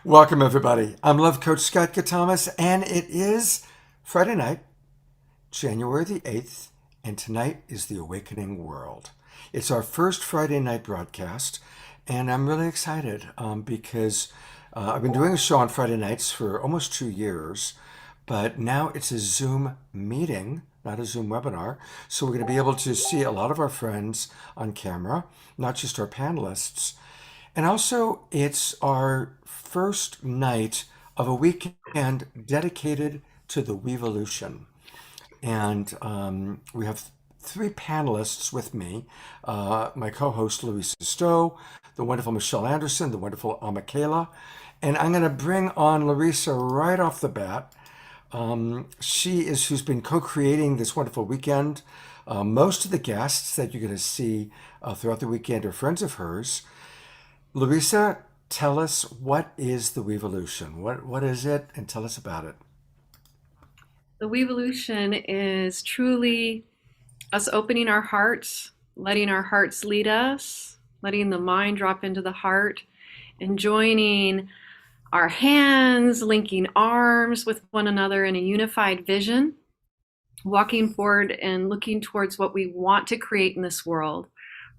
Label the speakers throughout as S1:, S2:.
S1: Welcome, everybody. I'm Love Coach Scott Thomas, and it is Friday night, January the 8th, and tonight is the Awakening World. It's our first Friday night broadcast, and I'm really excited because I've been doing a show on Friday nights for almost 2 years, but now it's a Zoom meeting, not a Zoom webinar. So we're going to be able to see a lot of our friends on camera, not just our panelists. And also, it's our first night of a weekend dedicated to the WEvolution. And we have three panelists with me, my co-host Louisa Stowe, the wonderful Michelle Anderson, the wonderful Amakela. And I'm going to bring on Larissa right off the bat. She is who's been co-creating this wonderful weekend. Most of the guests that you're going to see throughout the weekend are friends of hers. Larissa, tell us, what is the WEvolution? What is it? And tell us about it.
S2: The WEvolution is truly us opening our hearts, letting our hearts lead us, letting the mind drop into the heart, and joining our hands, linking arms with one another in a unified vision, walking forward and looking towards what we want to create in this world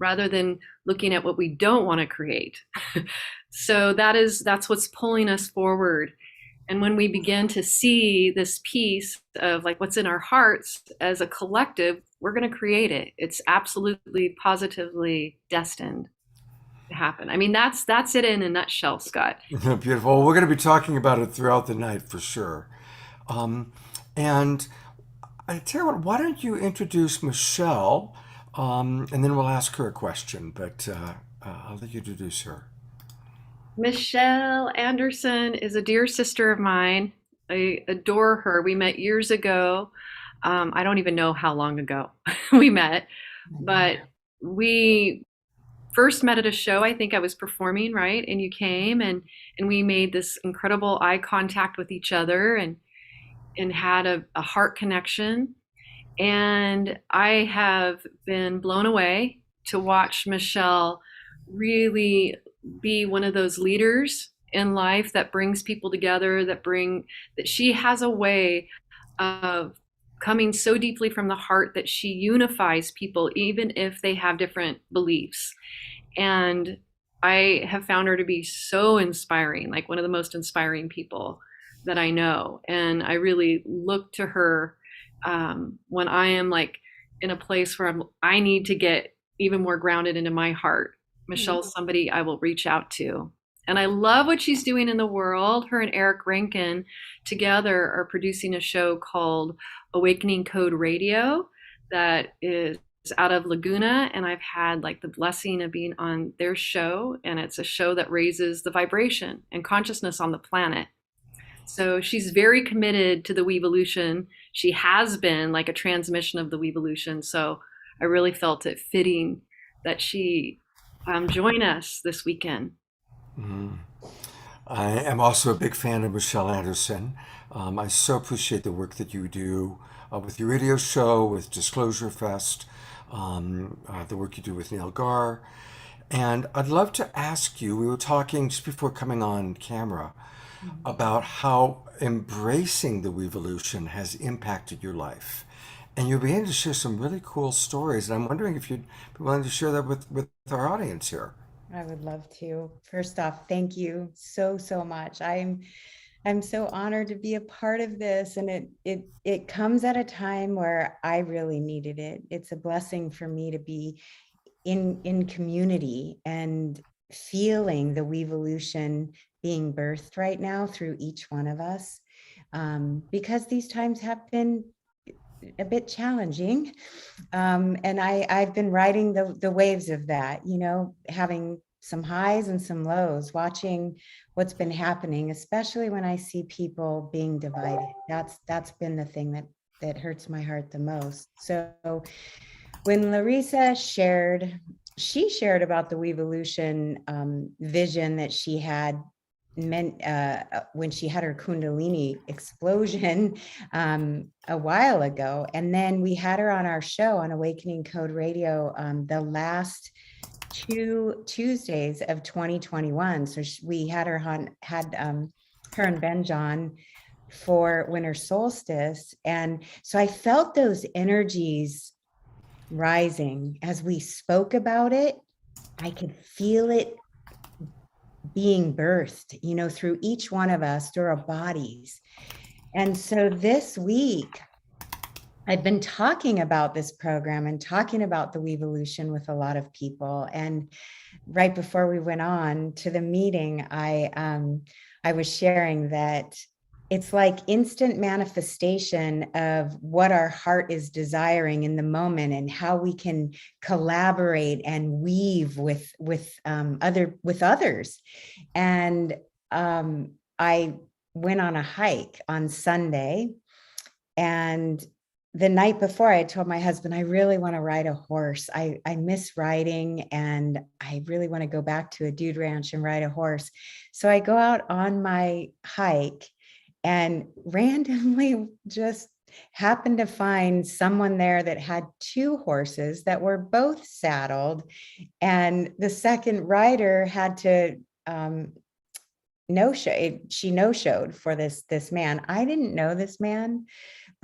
S2: rather than looking at what we don't want to create. So that's what's pulling us forward. And when we begin to see this piece of like what's in our hearts as a collective, we're going to create it. It's absolutely positively destined to happen. I mean, that's it in a nutshell, Scott.
S1: Beautiful. Well, we're going to be talking about it throughout the night for sure. Um, and I tell you what, why don't you introduce Michelle, and then we'll ask her a question. But I'll let you introduce her.
S2: Michelle Anderson is a dear sister of mine. I adore her. We met years ago. I don't even know how long ago we met, but we first met at a show. I think I was performing, right? And you came and we made this incredible eye contact with each other and had a heart connection. And I have been blown away to watch Michelle really be one of those leaders in life that brings people together, that she has a way of coming so deeply from the heart that she unifies people even if they have different beliefs. And I have found her to be so inspiring, like one of the most inspiring people that I know. And I really look to her when I am like in a place where I need to get even more grounded into my heart. Michelle's somebody I will reach out to. And I love what she's doing in the world. Her and Eric Rankin together are producing a show called Awakening Code Radio that is out of Laguna. And I've had like the blessing of being on their show. And it's a show that raises the vibration and consciousness on the planet. So she's very committed to the WEvolution. She has been like a transmission of the WEvolution. So I really felt it fitting that she join us this weekend.
S1: Mhm. I am also a big fan of Michelle Anderson. I so appreciate the work that you do with your radio show, with Disclosure Fest, the work you do with Neil Gar. And I'd love to ask you, we were talking just before coming on camera about how embracing the WEvolution has impacted your life. And you're beginning to share some really cool stories. And I'm wondering if you'd be willing to share that with our audience here.
S3: I would love to. First off, thank you so, so much. I'm so honored to be a part of this, and it comes at a time where I really needed it. It's a blessing for me to be in community and feeling the WEvolution being birthed right now through each one of us, because these times have been a bit challenging. And I've been riding the waves of that, having some highs and some lows, watching what's been happening, especially when I see people being divided. That's been the thing that hurts my heart the most. So when Larissa she shared about the WEvolution vision that she had when she had her Kundalini explosion a while ago. And then we had her on our show on Awakening Code Radio the last 2 Tuesdays of 2021. So we had her her and Ben John for winter solstice. And so I felt those energies rising as we spoke about it. I could feel it being birthed, through each one of us, through our bodies. And so this week, I've been talking about this program and talking about the WEvolution with a lot of people. And right before we went on to the meeting, I was sharing that it's like instant manifestation of what our heart is desiring in the moment, and how we can collaborate and weave with others. And I went on a hike on Sunday, and the night before, I told my husband, I really want to ride a horse. I miss riding, and I really want to go back to a dude ranch and ride a horse. So I go out on my hike and randomly just happened to find someone there that had 2 horses that were both saddled. And the second rider had to no-show. She no-showed for this man. I didn't know this man,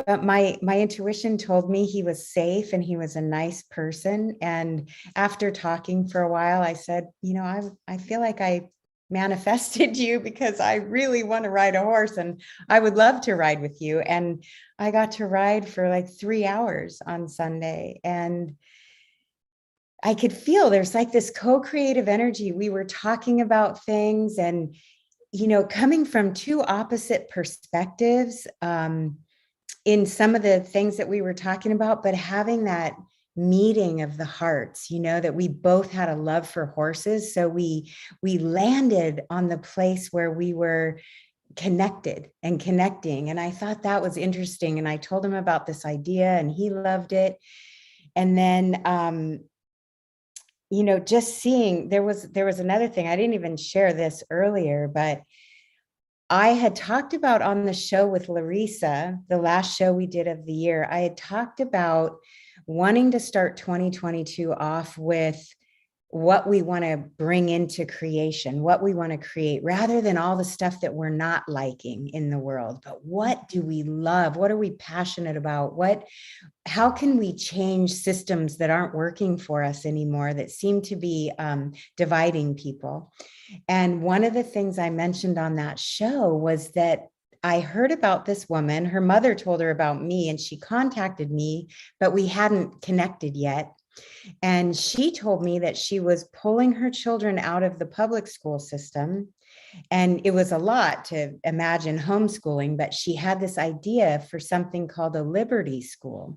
S3: but my intuition told me he was safe and he was a nice person. And after talking for a while, I said, I feel like I manifested you, because I really want to ride a horse and I would love to ride with you. And I got to ride for like 3 hours on Sunday, and I could feel there's like this co-creative energy. We were talking about things, and coming from 2 opposite perspectives in some of the things that we were talking about, but having that meeting of the hearts, that we both had a love for horses. So we landed on the place where we were connected and connecting. And I thought that was interesting. And I told him about this idea, and he loved it. And then, just seeing, there was another thing. I didn't even share this earlier, but I had talked about on the show with Larissa, the last show we did of the year, I had talked about wanting to start 2022 off with what we want to bring into creation, what we want to create, rather than all the stuff that we're not liking in the world. But what do we love? What are we passionate about? How can we change systems that aren't working for us anymore, that seem to be dividing people? And one of the things I mentioned on that show was that I heard about this woman. Her mother told her about me, and she contacted me, but we hadn't connected yet. And she told me that she was pulling her children out of the public school system. And it was a lot to imagine homeschooling, but she had this idea for something called a Liberty School,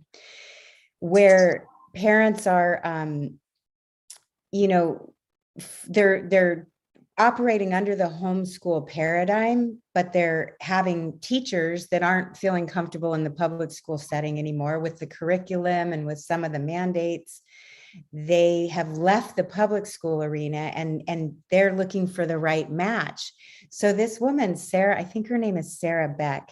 S3: where parents are, they're operating under the homeschool paradigm, but they're having teachers that aren't feeling comfortable in the public school setting anymore with the curriculum and with some of the mandates. They have left the public school arena, and they're looking for the right match. So this woman, Sarah, I think her name is Sarah Beck,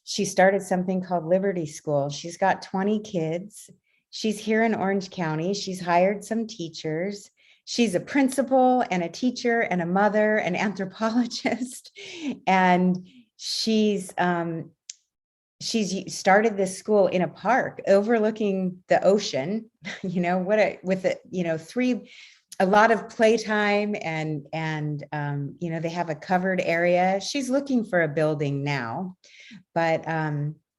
S3: she started something called Liberty School. She's got 20 kids. She's here in Orange County. She's hired some teachers. She's a principal and a teacher and a mother, an anthropologist. And she's started this school in a park overlooking the ocean, a lot of playtime, and they have a covered area. She's looking for a building now, but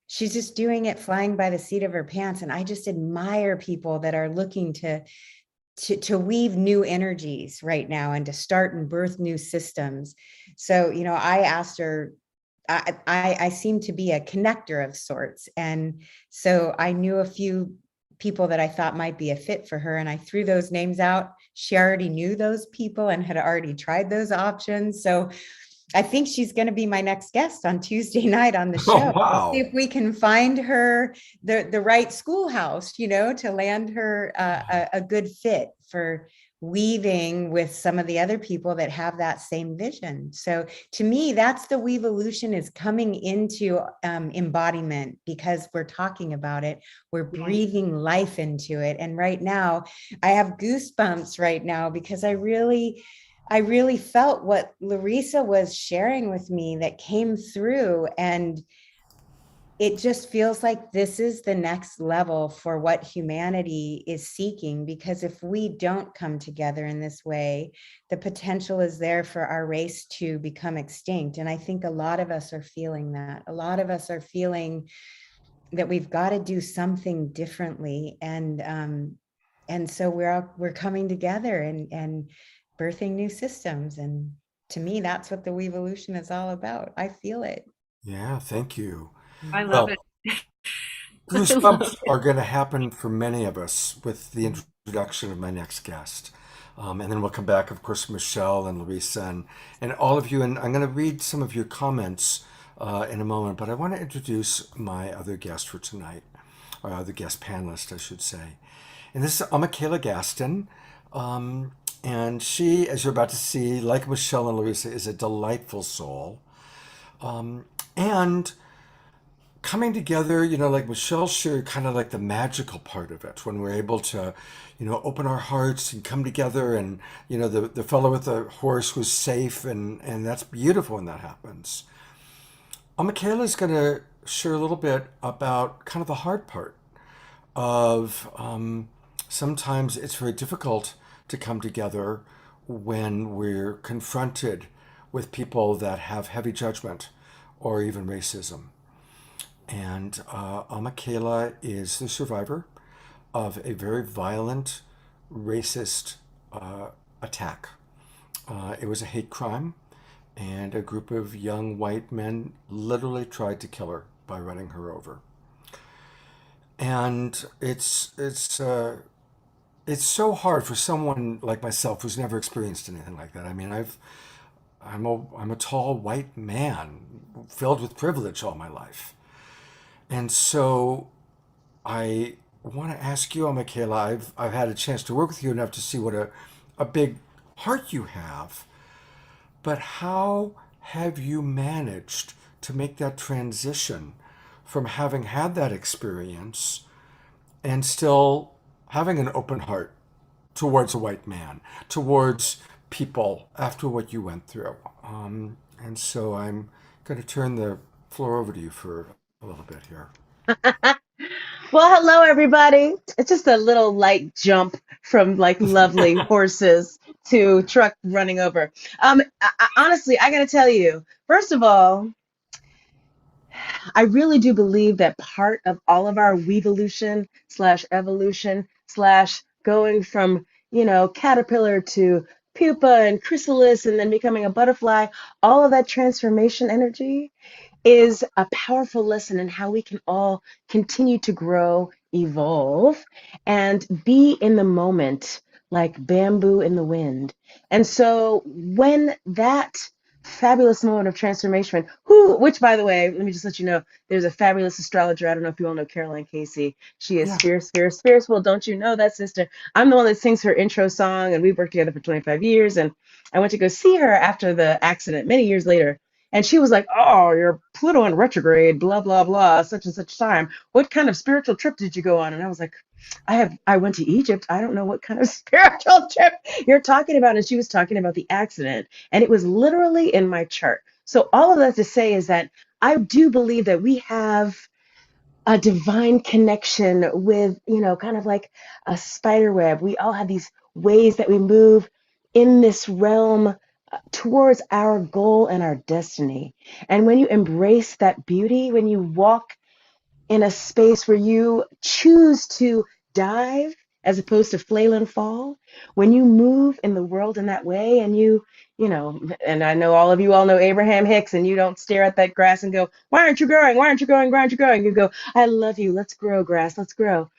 S3: she's just doing it flying by the seat of her pants. And I just admire people that are looking to weave new energies right now and to start and birth new systems. So, I asked her, I seem to be a connector of sorts. And so I knew a few people that I thought might be a fit for her, and I threw those names out. She already knew those people and had already tried those options. So I think she's going to be my next guest on Tuesday night on the show.
S1: Oh, wow.
S3: See if we can find her the right schoolhouse, to land her a good fit for weaving with some of the other people that have that same vision. So to me, that's the WEvolution is coming into embodiment, because we're talking about it. We're breathing life into it. And right now, I have goosebumps right now, because I really felt what Larissa was sharing with me that came through. And it just feels like this is the next level for what humanity is seeking, because if we don't come together in this way, the potential is there for our race to become extinct. And I think a lot of us are feeling that. A lot of us are feeling that we've got to do something differently. And so we're coming together and birthing new systems. And to me, that's what the WEvolution is all about. I feel it.
S1: Yeah, thank you.
S2: I love
S1: Well,
S2: it. I love
S1: goosebumps
S2: it.
S1: are going to happen for many of us with the introduction of my next guest. And then we'll come back, of course, Michelle and Larissa and all of you. And I'm going to read some of your comments in a moment, but I want to introduce my other guest for tonight, or other guest panelist, I should say. And this is Michaela Gaston. And she, as you're about to see, like Michelle and Larissa, is a delightful soul. And coming together, like Michelle shared, kind of like the magical part of it, when we're able to, open our hearts and come together. And, the fellow with the horse was safe. And that's beautiful when that happens. Michaela is going to share a little bit about kind of the hard part of sometimes it's very difficult to come together when we're confronted with people that have heavy judgment or even racism. And Michaela is the survivor of a very violent, racist attack. It was a hate crime, and a group of young white men literally tried to kill her by running her over. And it's so hard for someone like myself who's never experienced anything like that. I mean, I'm a tall white man filled with privilege all my life. And so I want to ask you, Michaela, I've had a chance to work with you enough to see what a big heart you have. But how have you managed to make that transition from having had that experience and still having an open heart towards a white man, towards people after what you went through? And so I'm going to turn the floor over to you for a little bit here.
S4: Well, hello, everybody. It's just a little light jump from like lovely horses to truck running over. Honestly, I gotta tell you, first of all, I really do believe that part of all of our wevolution slash evolution slash going from, caterpillar to pupa and chrysalis and then becoming a butterfly, all of that transformation energy is a powerful lesson in how we can all continue to grow, evolve, and be in the moment like bamboo in the wind. And so when that fabulous moment of transformation, which by the way, let me just let you know, there's a fabulous astrologer. I don't know if you all know Caroline Casey. She is
S1: Yeah.
S4: fierce, fierce, fierce. Well, don't you know that, sister? I'm the one that sings her intro song, and we've worked together for 25 years. And I went to go see her after the accident many years later. And she was like, "Oh, you're Pluto in retrograde, blah, blah, blah, such and such time. What kind of spiritual trip did you go on?" And I was like, I went to Egypt. I don't know what kind of spiritual trip you're talking about. And she was talking about the accident. And it was literally in my chart. So all of that to say is that I do believe that we have a divine connection with, kind of like a spider web. We all have these ways that we move in this realm towards our goal and our destiny. And when you embrace that beauty, when you walk in a space where you choose to dive as opposed to flail and fall, when you move in the world in that way and and I know all of you all know Abraham Hicks, and you don't stare at that grass and go, "Why aren't you growing? Why aren't you growing? Why aren't you growing?" You go, "I love you. Let's grow, grass. Let's grow."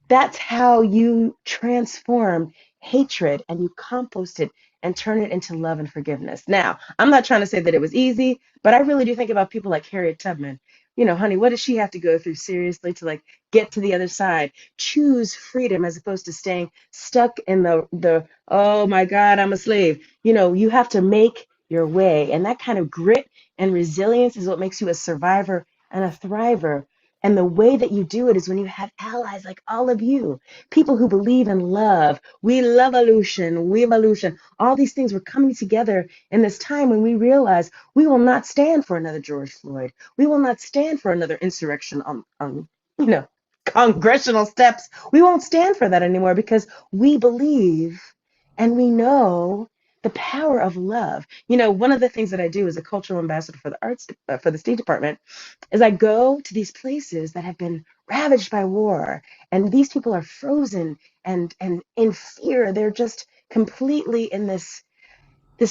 S4: That's how you transform hatred and you compost it and turn it into love and forgiveness. Now, I'm not trying to say that it was easy, but I really do think about people like Harriet Tubman. honey, what does she have to go through seriously to like get to the other side? Choose freedom as opposed to staying stuck in the oh my God, I'm a slave. You have to make your way. And that kind of grit and resilience is what makes you a survivor and a thriver. And the way that you do it is when you have allies like all of you, people who believe in love. We love evolution, we evolution. All these things were coming together in this time when we realize we will not stand for another George Floyd. We will not stand for another insurrection on congressional steps. We won't stand for that anymore because we believe and we know the power of love. One of the things that I do as a cultural ambassador for the arts, for the State Department, is I go to these places that have been ravaged by war, and these people are frozen and in fear. They're just completely in this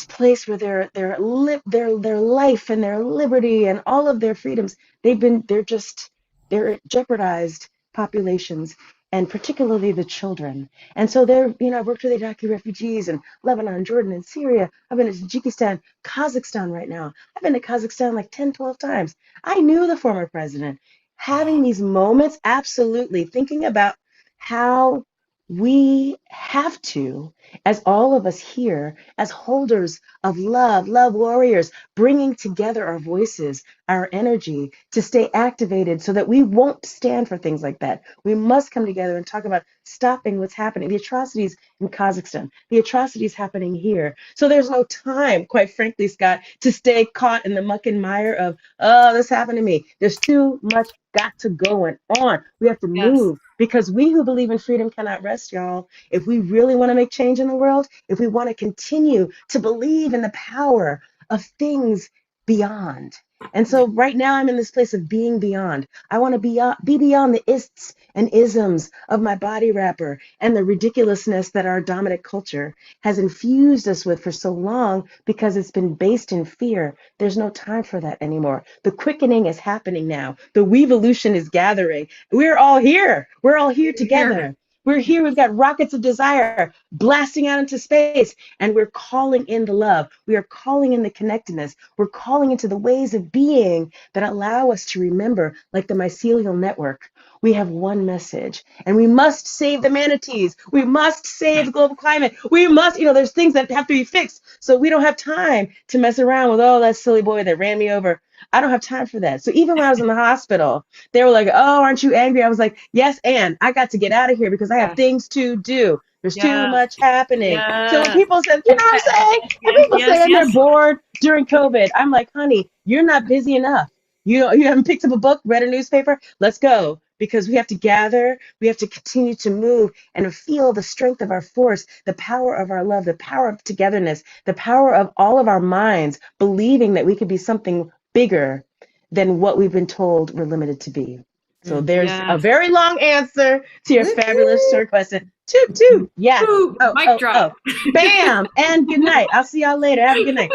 S4: place where their life and their liberty and all of their freedoms, they're jeopardized populations, and particularly the children. And so I've worked with Iraqi refugees in Lebanon, Jordan, and Syria. I've been to Tajikistan, Kazakhstan right now. I've been to Kazakhstan like 10, 12 times. I knew the former president. Having these moments, absolutely thinking about how we have to, as all of us here, as holders of love warriors, bringing together our voices, our energy to stay activated so that we won't stand for things like that. We must come together and talk about stopping what's happening, the atrocities in Kazakhstan, the atrocities happening here. So there's no time, quite frankly, Scott, to stay caught in the muck and mire of, oh, this happened to me. There's too much got to going on. We have to
S2: Yes.
S4: move because we who believe in freedom cannot rest, y'all. If we really want to make change in the world, if we want to continue to believe in the power of things beyond. And so right now I'm in this place of being beyond. I want to be beyond the ists and isms of my body wrapper and the ridiculousness that our dominant culture has infused us with for so long because it's been based in fear. There's no time for that anymore. The quickening is happening now. The WEvolution is gathering. We're all here. We're all here together. We're here. We've got rockets of desire blasting out into space, and we're calling in the love. We are calling in the connectedness. We're calling into the ways of being that allow us to remember, like the mycelial network. We have one message, and we must save the manatees. We must save the global climate. We must, there's things that have to be fixed. So we don't have time to mess around with, oh, that silly boy that ran me over. I don't have time for that. So even when I was in the hospital, they were like, oh, aren't you angry? I was like, yes, and I got to get out of here because I have
S2: Yes.
S4: things to do. There's too
S2: Yes.
S4: much happening. So when
S2: Yes.
S4: people say, you know what I'm saying? When
S2: Yes.
S4: people
S2: Yes.
S4: say they're
S2: Yes.
S4: bored during COVID, I'm like, honey, you're not busy enough. You haven't picked up a book, read a newspaper? Let's go. Because we have to gather, we have to continue to move and feel the strength of our force, the power of our love, the power of togetherness, the power of all of our minds, believing that we could be something bigger than what we've been told we're limited to be. So there's a
S2: Yes.
S4: very long answer to your fabulous
S3: Woohoo!
S4: short question. Toot toot. Yes.
S2: Ooh,
S4: Oh,
S2: mic
S4: oh,
S2: drop.
S4: oh. Bam. And good night. I'll see y'all later. Have a good night.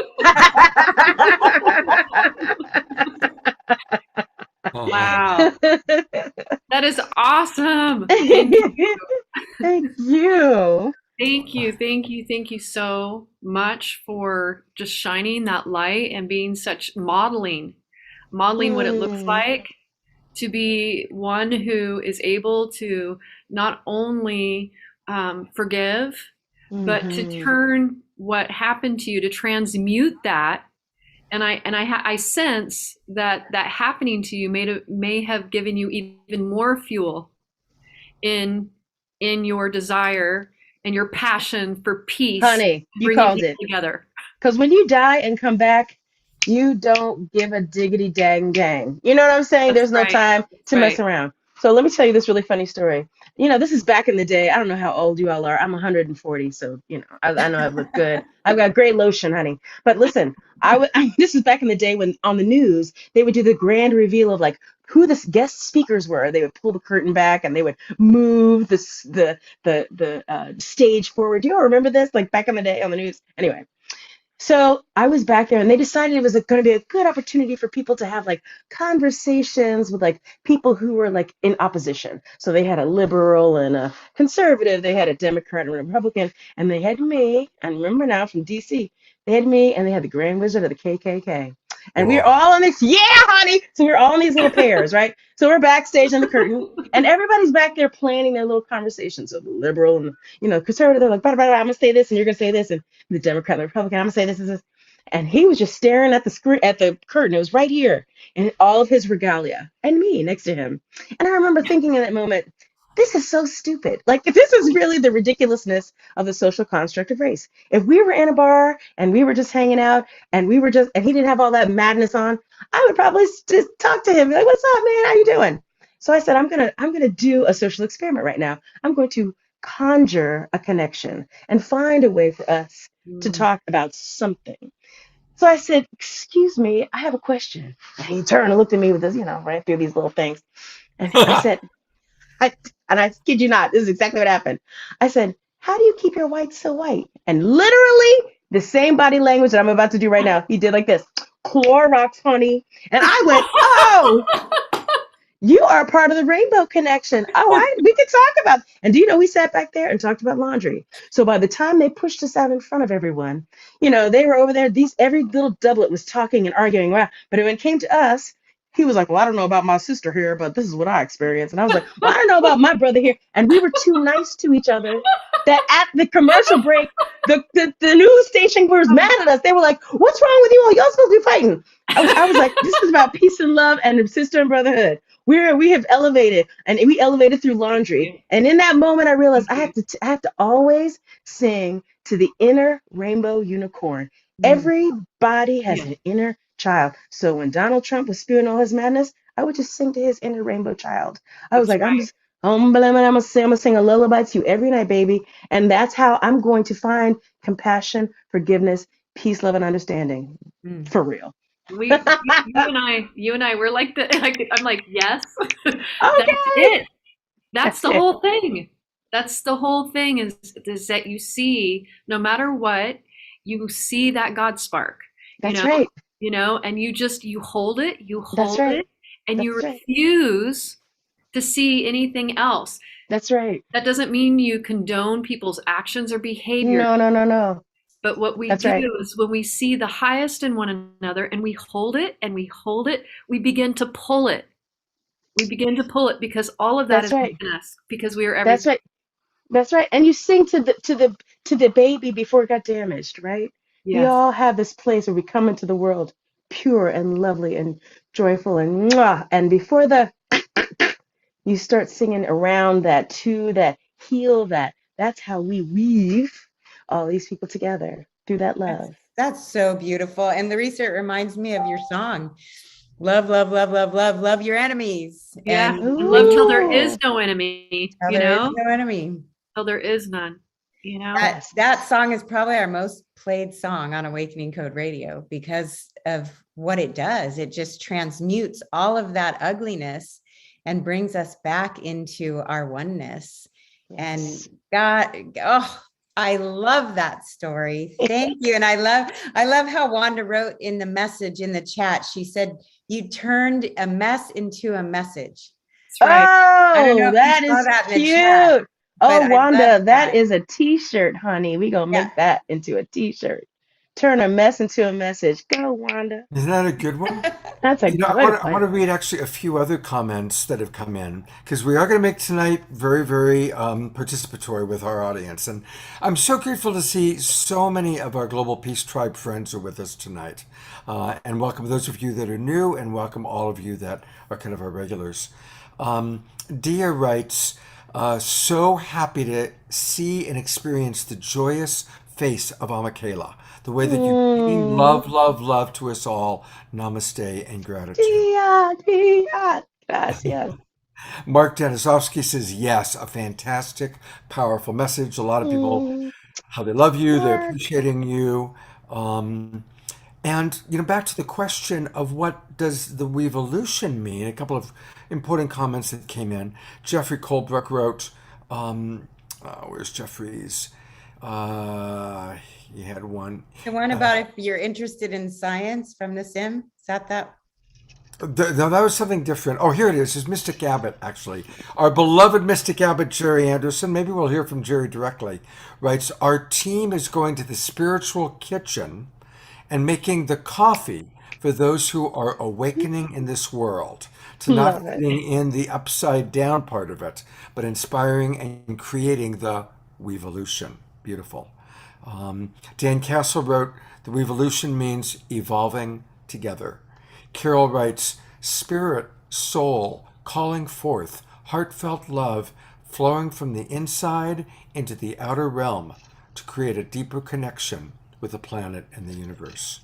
S2: Wow. That is awesome. Thank you.
S4: Thank you.
S2: Thank you. Thank you. Thank you so much for just shining that light and being such modeling what it looks
S4: Mm,
S2: like to be one who is able to not only forgive, but to
S4: mhm,
S2: turn what happened to you, to transmute that. I sense that that happening to you may have given you even more fuel in your desire and your passion for peace,
S4: honey, you
S2: bringing
S4: called
S2: people
S4: it.
S2: together.
S4: Because when you die and come back, you don't give a diggity dang dang. You know what I'm saying?
S2: That's
S4: There's no
S2: right.
S4: time
S2: That's
S4: to mess
S2: right.
S4: around. So let me tell you this really funny story. This is back in the day. I don't know how old you all are. I'm 140, so I know I look good. I've got great lotion, honey. But listen, this is back in the day when on the news they would do the grand reveal of like who the guest speakers were. They would pull the curtain back and they would move the stage forward. Do you all remember this? Like back in the day on the news. Anyway. So I was back there and they decided it was going to be a good opportunity for people to have like conversations with like people who were like in opposition. So they had a liberal and a conservative, they had a Democrat and a Republican, and they had me, and remember now from DC, they had me and they had the Grand Wizard of the KKK. And we're
S1: Cool.
S4: all in this, yeah, honey. So we're all in these little pairs, right? So we're backstage on the curtain, and everybody's back there planning their little conversations. So the liberal and conservative, they're like, blah, blah, blah, I'm gonna say this, and you're gonna say this, and the Democrat and the Republican, I'm gonna say this. And he was just staring at the screen, at the curtain. It was right here, and all of his regalia, and me next to him. And I remember thinking in that moment, this is so stupid. Like, this is really the ridiculousness of the social construct of race. If we were in a bar and we were just hanging out and he didn't have all that madness on, I would probably just talk to him, be like, "What's up, man? How you doing?" So I said, I'm gonna do a social experiment right now. I'm going to conjure a connection and find a way for us to talk about something. So I said, "Excuse me, I have a question." And he turned and looked at me with this, ran through these little things. And I said, I, and I kid you not, this is exactly what happened. I said, "How do you keep your whites so white?" And literally the same body language that I'm about to do right now, he did like this, Clorox, honey. And I went, "Oh, you are a part of the rainbow connection. All right, we could talk about." And do you know, we sat back there and talked about laundry. So by the time they pushed us out in front of everyone, they were over there. Every little doublet was talking and arguing. Wow. But when it came to us, he was like, "Well, I don't know about my sister here, but this is what I experienced." And I was like, "Well, I don't know about my brother here." And we were too nice to each other that at the commercial break, the news station was mad at us. They were like, "What's wrong with you all? Y'all supposed to be fighting." I was like, "This is about peace and love and sister and brotherhood." We have elevated, and we elevated through laundry. And in that moment, I realized I have to always sing to the inner rainbow unicorn. Everybody has an inner child. So when Donald Trump was spewing all his madness, I would just sing to his inner rainbow child. I was
S2: That's
S4: like,
S2: right.
S4: I'm gonna sing a lullaby to you every night, baby. And that's how I'm going to find compassion, forgiveness, peace, love, and understanding. For real.
S2: You and I, we're like I'm like, yes, that's
S4: Okay.
S2: it. That's
S4: That's
S2: the
S4: it.
S2: whole thing. That's the whole thing is that you see, no matter what, you see that God spark,
S4: That's right.
S2: and you hold it,
S4: That's right.
S2: and you
S4: That's right.
S2: refuse to see anything else.
S4: That's right.
S2: That doesn't mean you condone people's actions or behavior.
S4: No, no, no, no.
S2: But what we
S4: That's
S2: do
S4: right.
S2: is when we see the highest in one another and we hold it and we hold it, we begin to pull it. We begin to pull it because all of that
S4: That's
S2: is
S4: right.
S2: within us because we are
S4: That's
S2: everything.
S4: right. That's right. And you sing to the baby before it got damaged, right? We
S2: Yes.
S4: all have this place where we come into the world pure and lovely and joyful and mwah. And before you start singing around that to that heal that. That's how we weave all these people together through that love.
S3: That's so beautiful. And Larissa, it reminds me of your song. Love, love, love, love, love, love your enemies.
S2: Yeah.
S3: And
S2: And love till there
S4: Ooh.
S2: is no enemy,
S3: there is no enemy.
S2: till there is none,
S4: Yes.
S3: That song is probably our most played song on Awakening Code Radio because of what it does. It just transmutes all of that ugliness and brings us back into our oneness. And God, oh, I love that story. Thank you. And I love how Wanda wrote in the message in the chat. She said, "You turned a mess into a message."
S2: That's right.
S3: I don't know
S4: Oh,
S3: if
S4: that
S3: you saw
S4: is
S3: that in the chat.
S4: cute. Oh,
S3: But I
S4: Wanda,
S3: love
S4: that
S3: that.
S4: is a t-shirt, honey. We gonna
S3: Yeah.
S4: make that into a t-shirt. Turn a mess into a message. Go, Wanda.
S1: Isn't that a good one?
S4: That's a
S1: I
S4: good
S1: want to
S4: one.
S1: read actually a few other comments that have come in because we are going to make tonight very, very participatory with our audience. And I'm so grateful to see so many of our Global Peace Tribe friends are with us tonight. And welcome those of you that are new and welcome all of you that are kind of our regulars. Dia writes, so happy to see and experience the joyous face of Amakela, the way that you bring love, love, love to us all. Namaste and gratitude.
S4: Dia. Gracias.
S1: Mark Denisovsky says, yes, a fantastic, powerful message. A lot of people, how they love you, they're
S4: Mark.
S1: appreciating you. And, back to the question of what does the WEvolution mean? A couple of important comments that came in. Jeffrey Colebrook wrote, where's Jeffrey's? He had one.
S3: The one about if you're interested in science from the Sim, is that?
S1: No, that was something different. Oh, here it is. It's Mystic Abbott, actually. Our beloved Mystic Abbott, Jerry Anderson, maybe we'll hear from Jerry directly, writes, our team is going to the spiritual kitchen and making the coffee for those who are awakening in this world, to not
S4: Love it.
S1: fitting in the upside down part of it, but inspiring and creating the WEvolution. Beautiful. Dan Castle wrote, the WEvolution means evolving together. Carol writes, spirit, soul, calling forth, heartfelt love, flowing from the inside into the outer realm to create a deeper connection with the planet and the universe.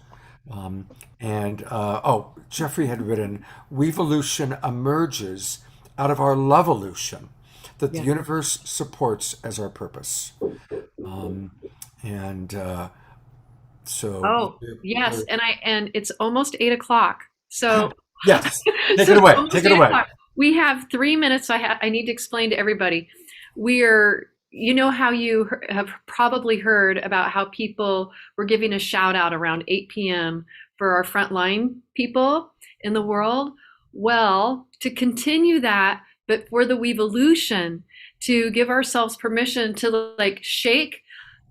S1: Jeffrey had written, WEvolution emerges out of our love-evolution that the universe supports as our purpose.
S2: Oh, yes. And it's almost 8 o'clock. So
S1: yes, take
S2: so
S1: it away.
S2: almost
S1: Take it
S2: 8
S1: away.
S2: o'clock. We have 3 minutes. I need to explain to everybody. You know how you have probably heard about how people were giving a shout out around 8 p.m. for our frontline people in the world? Well, to continue that, but for the WEvolution, to give ourselves permission to like shake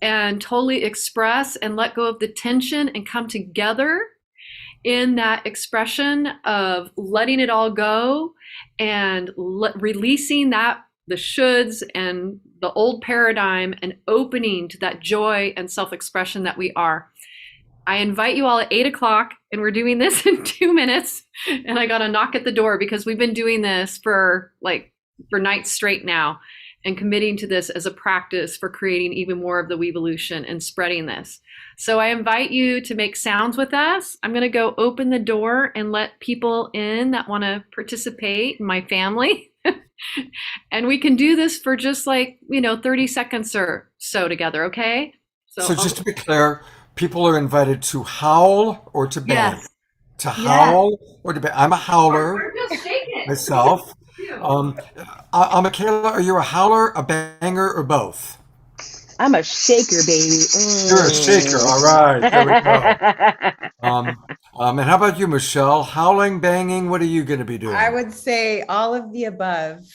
S2: and totally express and let go of the tension and come together in that expression of letting it all go and releasing that the shoulds and the old paradigm and opening to that joy and self-expression that we are. I invite you all at 8 o'clock, and we're doing this in 2 minutes. And I got a knock at the door because we've been doing this for nights straight now, and committing to this as a practice for creating even more of the WEvolution and spreading this. So I invite you to make sounds with us. I'm going to go open the door and let people in that want to participate, my family. And we can do this for just 30 seconds or so together, okay?
S1: So just to be clear, people are invited to howl or to bang.
S2: Yes.
S1: To howl or to bang. I'm a howler
S2: Or just shake it.
S1: myself. Michaela, are you a howler, a banger, or both?
S4: I'm a shaker, baby.
S1: You're a shaker. All right, there we go. And how about you, Michelle? Howling, banging, what are you going to be doing?
S3: I would say all of the above.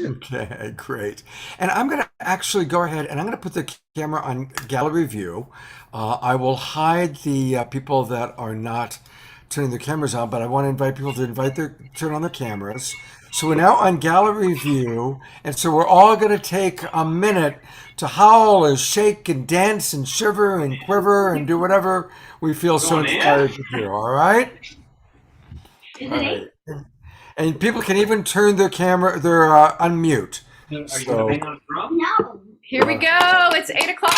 S1: Okay, great. And I'm going to actually go ahead and I'm going to put the camera on gallery view. I will hide the people that are not turning their cameras on, but I want to invite people to turn on their cameras. So we're now on gallery view, and so we're all going to take a minute to howl and shake and dance and shiver and quiver and do whatever we feel so inspired to do. All right? All right. And people can even turn their camera, their unmute.
S5: Are you going to bang on a drum?
S2: No. Here we go. It's 8 o'clock.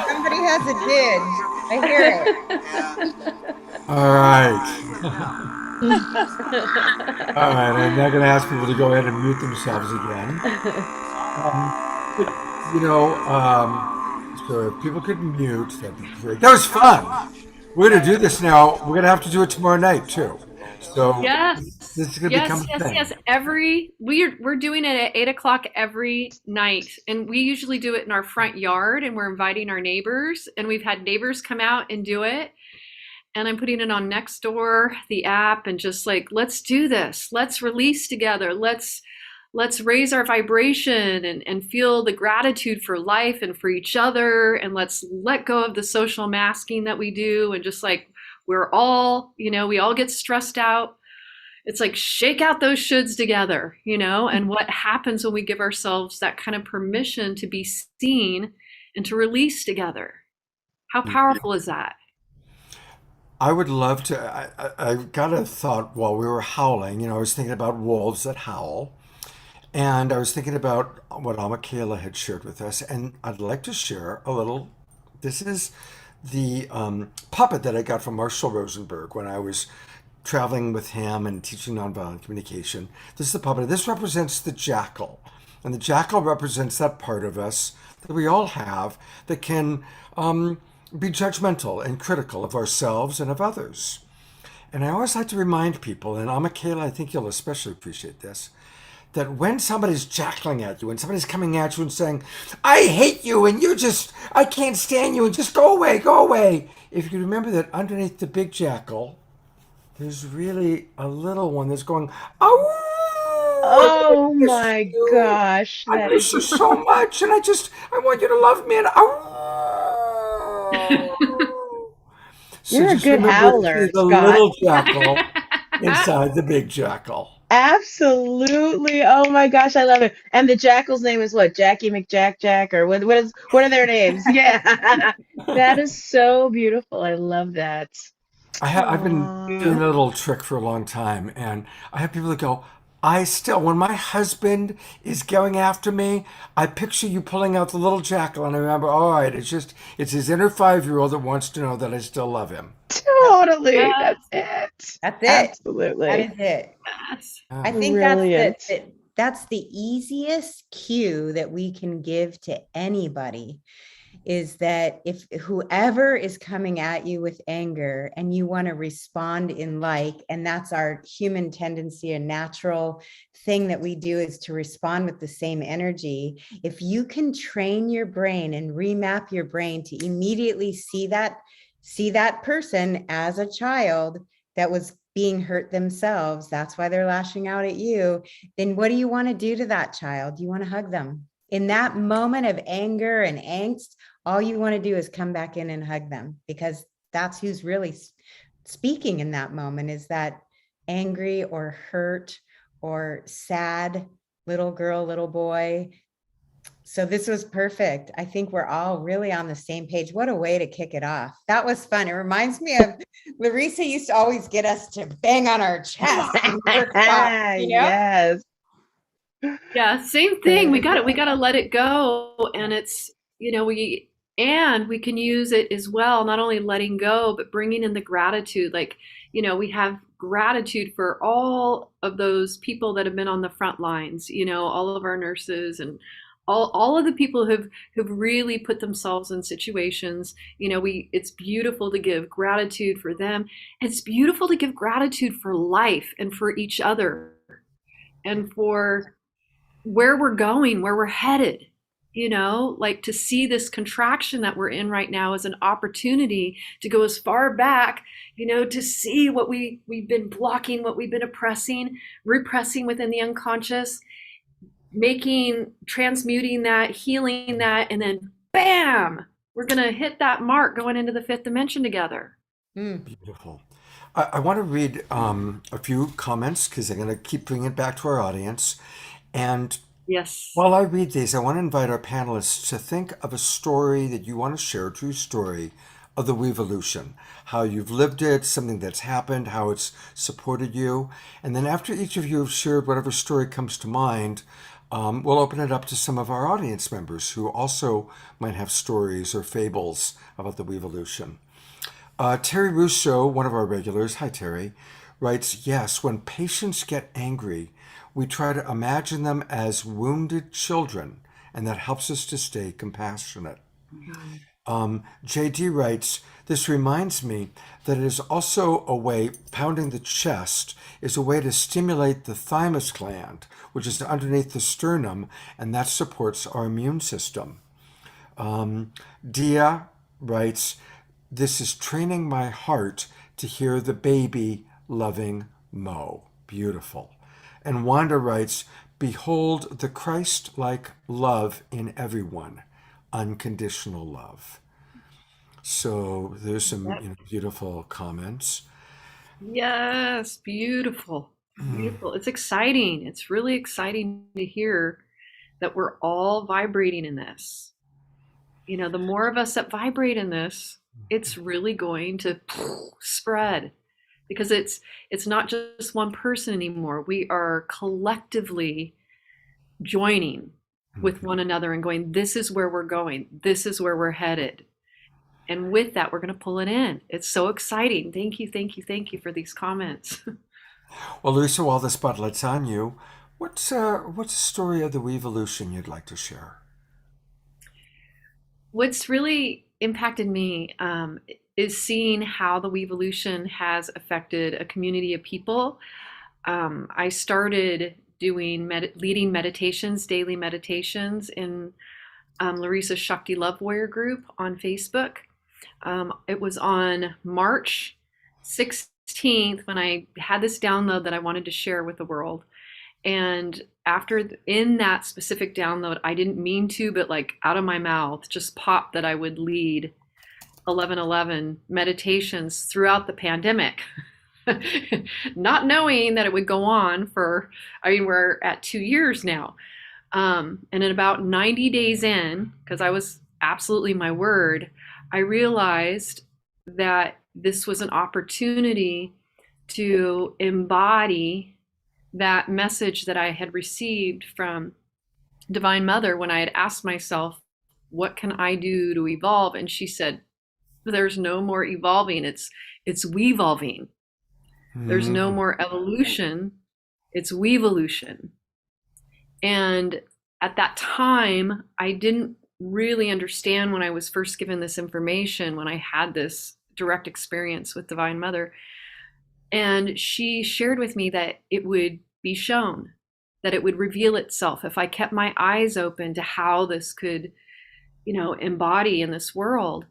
S3: Somebody has a didge. I hear it.
S1: All right. All right. I'm now going to ask people to go ahead and mute themselves again. So if people could mute, that'd be great. That was fun. We're going to do this now. We're going to have to do it tomorrow night, too. So
S2: Yes.
S1: this is going to become a thing.
S2: Yes. We're doing it at 8 o'clock every night, and we usually do it in our front yard, and we're inviting our neighbors, and we've had neighbors come out and do it. And I'm putting it on Nextdoor, the app, and just let's do this. Let's release together. Let's raise our vibration and feel the gratitude for life and for each other, and let's let go of the social masking that we do, and just we're all, we all get stressed out. It's shake out those shoulds together, and what happens when we give ourselves that kind of permission to be seen and to release together. How powerful is that?
S1: I would love to. I got a thought while we were howling. I was thinking about wolves that howl. And I was thinking about what Michaela had shared with us. And I'd like to share a little. This is the puppet that I got from Marshall Rosenberg when I was traveling with him and teaching nonviolent communication. This is the puppet. This represents the jackal. And the jackal represents that part of us that we all have that can be judgmental and critical of ourselves and of others. And I always like to remind people, and Michaela, I think you'll especially appreciate this, that when somebody's jackling at you, when somebody's coming at you and saying, I hate you and I can't stand you and just go away, go away. If you remember that underneath the big jackal, there's really a little one that's going, oh,
S4: Oh my gosh,
S1: I
S4: that
S1: miss you
S4: is
S1: so much, and I want you to love me, and oh. So
S4: you're a
S1: just
S4: good
S1: remember to
S4: howler,
S1: be the
S4: Scott.
S1: little jackal inside the big jackal.
S4: Absolutely. Oh my gosh, I love it. And the jackal's name is what? Jackie McJack or what are their names? Yeah. That is so beautiful. I love that.
S1: I've been doing
S4: Aw.
S1: a little trick for a long time, and I have people that go, I still, when my husband is going after me, I picture you pulling out the little jackal, and I remember, all right, it's his inner 5-year-old that wants to know that I still love him.
S4: Totally.
S2: Yes,
S4: That's it.
S3: That's it. That
S4: Absolutely.
S3: is it.
S2: yes.
S3: I
S1: Yeah.
S3: think
S4: Brilliant.
S3: that's the easiest cue that we can give to anybody, is that if whoever is coming at you with anger and you want to respond in like, and that's our human tendency, a natural thing that we do is to respond with the same energy. If you can train your brain and remap your brain to immediately see that person as a child that was being hurt themselves, that's why they're lashing out at you, then what do you want to do to that child? You want to hug them. In that moment of anger and angst, all you want to do is come back in and hug them, because that's who's really speaking in that moment, is that angry or hurt or sad little girl, little boy. So this was perfect. I think we're all really on the same page. What a way to kick it off. That was fun. It reminds me of Larissa used to always get us to bang on our chest when we first talked,
S4: Yes.
S2: Yeah, same thing. We got to let it go. And it's, we can use it as well, not only letting go, but bringing in the gratitude. Like, we have gratitude for all of those people that have been on the front lines, all of our nurses and all of the people who've really put themselves in situations. It's beautiful to give gratitude for them. It's beautiful to give gratitude for life and for each other and for where we're going, where we're headed, like to see this contraction that we're in right now as an opportunity to go as far back, to see what we've been blocking, what we've been repressing within the unconscious, transmuting that, healing that, and then bam, we're going to hit that mark going into the fifth dimension together.
S1: Beautiful. I want to read a few comments because I'm going to keep bringing it back to our audience. And
S2: Yes.
S1: while I read these, I want to invite our panelists to think of a story that you want to share, a true story of the WEvolution, how you've lived it, something that's happened, how it's supported you. And then after each of you have shared whatever story comes to mind, we'll open it up to some of our audience members who also might have stories or fables about the WEvolution. Terry Russo, one of our regulars, hi Terry, writes, yes, when patients get angry, we try to imagine them as wounded children, and that helps us to stay compassionate. JD writes, this reminds me that it is also a way, pounding the chest is a way to stimulate the thymus gland, which is underneath the sternum, and that supports our immune system. Dia writes, this is training my heart to hear the baby loving Mo. Beautiful. And Wanda writes, behold the Christ-like love in everyone, unconditional love. So there's some beautiful comments.
S2: Yes, beautiful. Beautiful. It's exciting. It's really exciting to hear that we're all vibrating in this. The more of us that vibrate in this, it's really going to spread, because it's not just one person anymore. We are collectively joining with one another and going, this is where we're going. This is where we're headed. And with that, we're going to pull it in. It's so exciting. Thank you, thank you, thank you for these comments.
S1: Well, Lisa, while the spotlight's on you, what's a story of the WEvolution you'd like to share?
S2: What's really impacted me is seeing how the WEvolution has affected a community of people. I started doing leading meditations, daily meditations in Larissa's Shakti Love Warrior group on Facebook. It was on March 16th when I had this download that I wanted to share with the world. And in that specific download, I didn't mean to, but like out of my mouth just popped that I would lead 11:11 meditations throughout the pandemic. Not knowing that it would go on we're at 2 years now. And in about 90 days in, because I was absolutely my word, I realized that this was an opportunity to embody that message that I had received from Divine Mother when I had asked myself, what can I do to evolve? And she said, there's no more evolving. It's WEvolving. There's no more evolution. It's WEvolution. And at that time, I didn't really understand when I was first given this information, when I had this direct experience with Divine Mother. And she shared with me that it would be shown, that it would reveal itself if I kept my eyes open to how this could, embody in this world.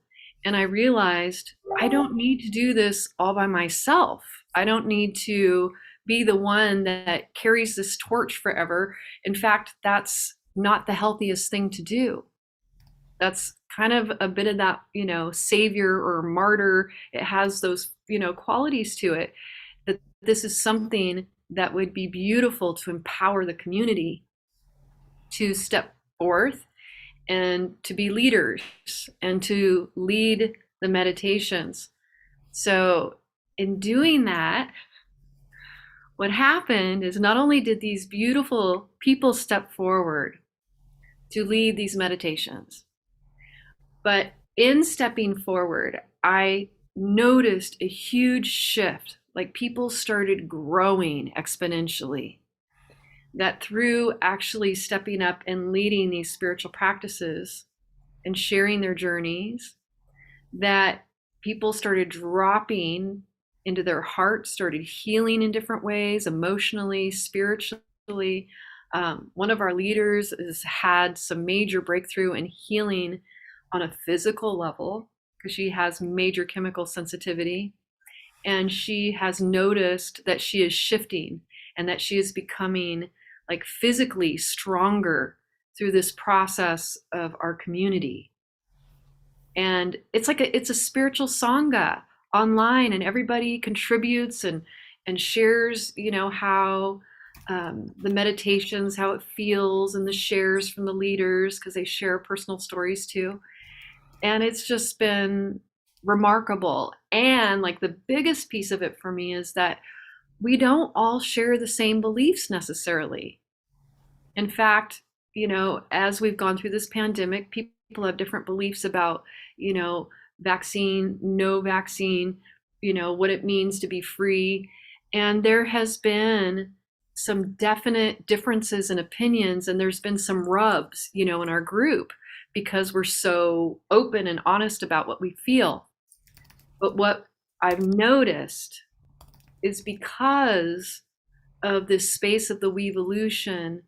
S2: And I realized I don't need to do this all by myself. I don't need to be the one that carries this torch forever. In fact, that's not the healthiest thing to do. That's kind of a bit of that, savior or martyr. It has those, qualities to it. That this is something that would be beautiful to empower the community to step forth and to be leaders and to lead the meditations. So in doing that, what happened is not only did these beautiful people step forward to lead these meditations, but in stepping forward, I noticed a huge shift. Like people started growing exponentially. That through actually stepping up and leading these spiritual practices and sharing their journeys, that people started dropping into their heart, started healing in different ways, emotionally, spiritually. One of our leaders has had some major breakthrough in healing on a physical level because she has major chemical sensitivity. And she has noticed that she is shifting and that she is becoming like physically stronger through this process of our community. And it's like it's a spiritual sangha online, and everybody contributes and shares, how the meditations, how it feels, and the shares from the leaders, because they share personal stories too. And it's just been remarkable. And like the biggest piece of it for me is that we don't all share the same beliefs necessarily. In fact, as we've gone through this pandemic, people have different beliefs about, vaccine, no vaccine, what it means to be free. And there has been some definite differences in opinions, and there's been some rubs, in our group because we're so open and honest about what we feel. But what I've noticed is because of this space of the WEvolution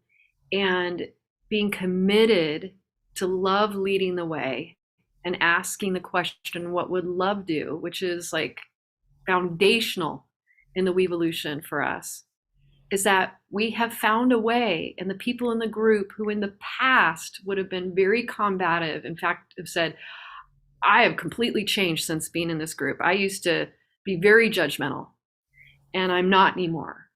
S2: and being committed to love leading the way and asking the question, what would love do? Which is like foundational in the WEvolution for us, is that we have found a way, and the people in the group who in the past would have been very combative, in fact, have said, I have completely changed since being in this group. I used to be very judgmental, and I'm not anymore.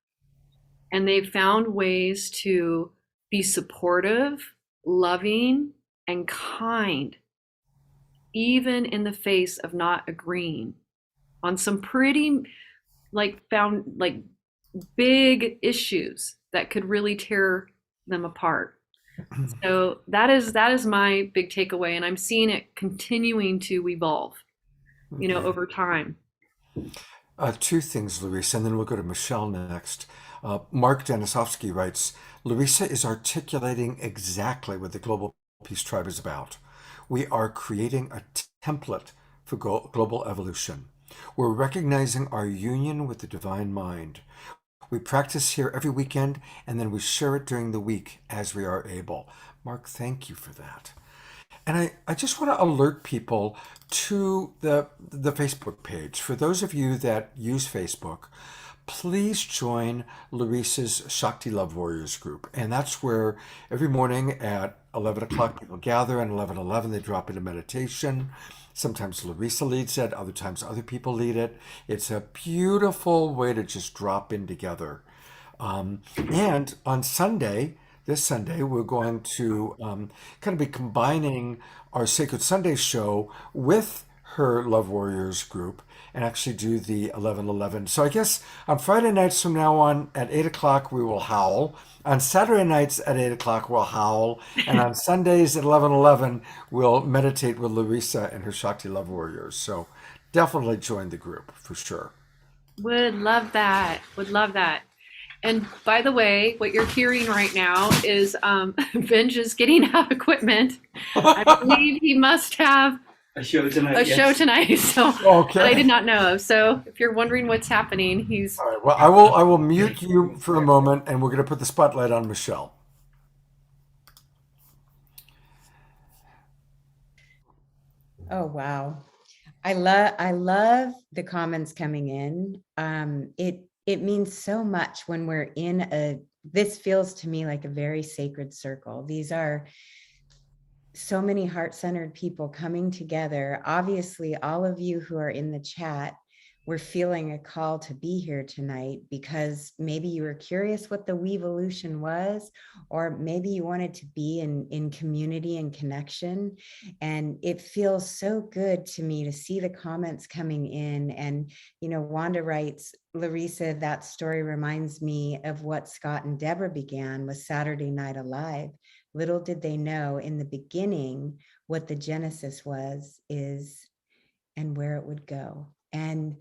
S2: And they've found ways to be supportive, loving, and kind, even in the face of not agreeing on some pretty big issues that could really tear them apart. So that is my big takeaway, and I'm seeing it continuing to evolve,
S1: Okay.
S2: over time.
S1: Two things, Larissa, and then we'll go to Michelle next. Mark Denisovsky writes, Larissa is articulating exactly what the Global Peace Tribe is about. We are creating a template for global evolution. We're recognizing our union with the divine mind. We practice here every weekend, and then we share it during the week as we are able. Mark, thank you for that. And I just want to alert people to the Facebook page. For those of you that use Facebook, please join Larissa's Shakti Love Warriors group. And that's where every morning at 11 o'clock people gather, and 11:11 they drop into meditation. Sometimes Larissa leads it, other times other people lead it. It's a beautiful way to just drop in together. And on Sunday, this Sunday, we're going to kind of be combining our Sacred Sunday show with her Love Warriors group and actually do the 11:11. So I guess on Friday nights from now on at 8 o'clock, we will howl. On Saturday nights at 8 o'clock, we'll howl. And on Sundays at 11:11, we'll meditate with Larissa and her Shakti Love Warriors. So definitely join the group for sure.
S2: Would love that. Would love that. And by the way, what you're hearing right now is Vinge is getting out equipment. I believe he must have
S5: A show tonight.
S2: a
S5: yes.
S2: show tonight, so
S1: Okay.
S2: that I did not know of. So if you're wondering what's happening, he's
S1: All right. Well, I will mute you for a moment, and we're going to put the spotlight on Michelle.
S3: Oh, wow. I love the comments coming in. It means so much when we're this feels to me like a very sacred circle. These are so many heart-centered people coming together. Obviously, all of you who are in the chat, we're feeling a call to be here tonight because maybe you were curious what the WEvolution was, or maybe you wanted to be in community and connection. And it feels so good to me to see the comments coming in. And, Wanda writes, Larissa, that story reminds me of what Scott and Deborah began with Saturday Night Alive. Little did they know in the beginning what the genesis is, and where it would go. And,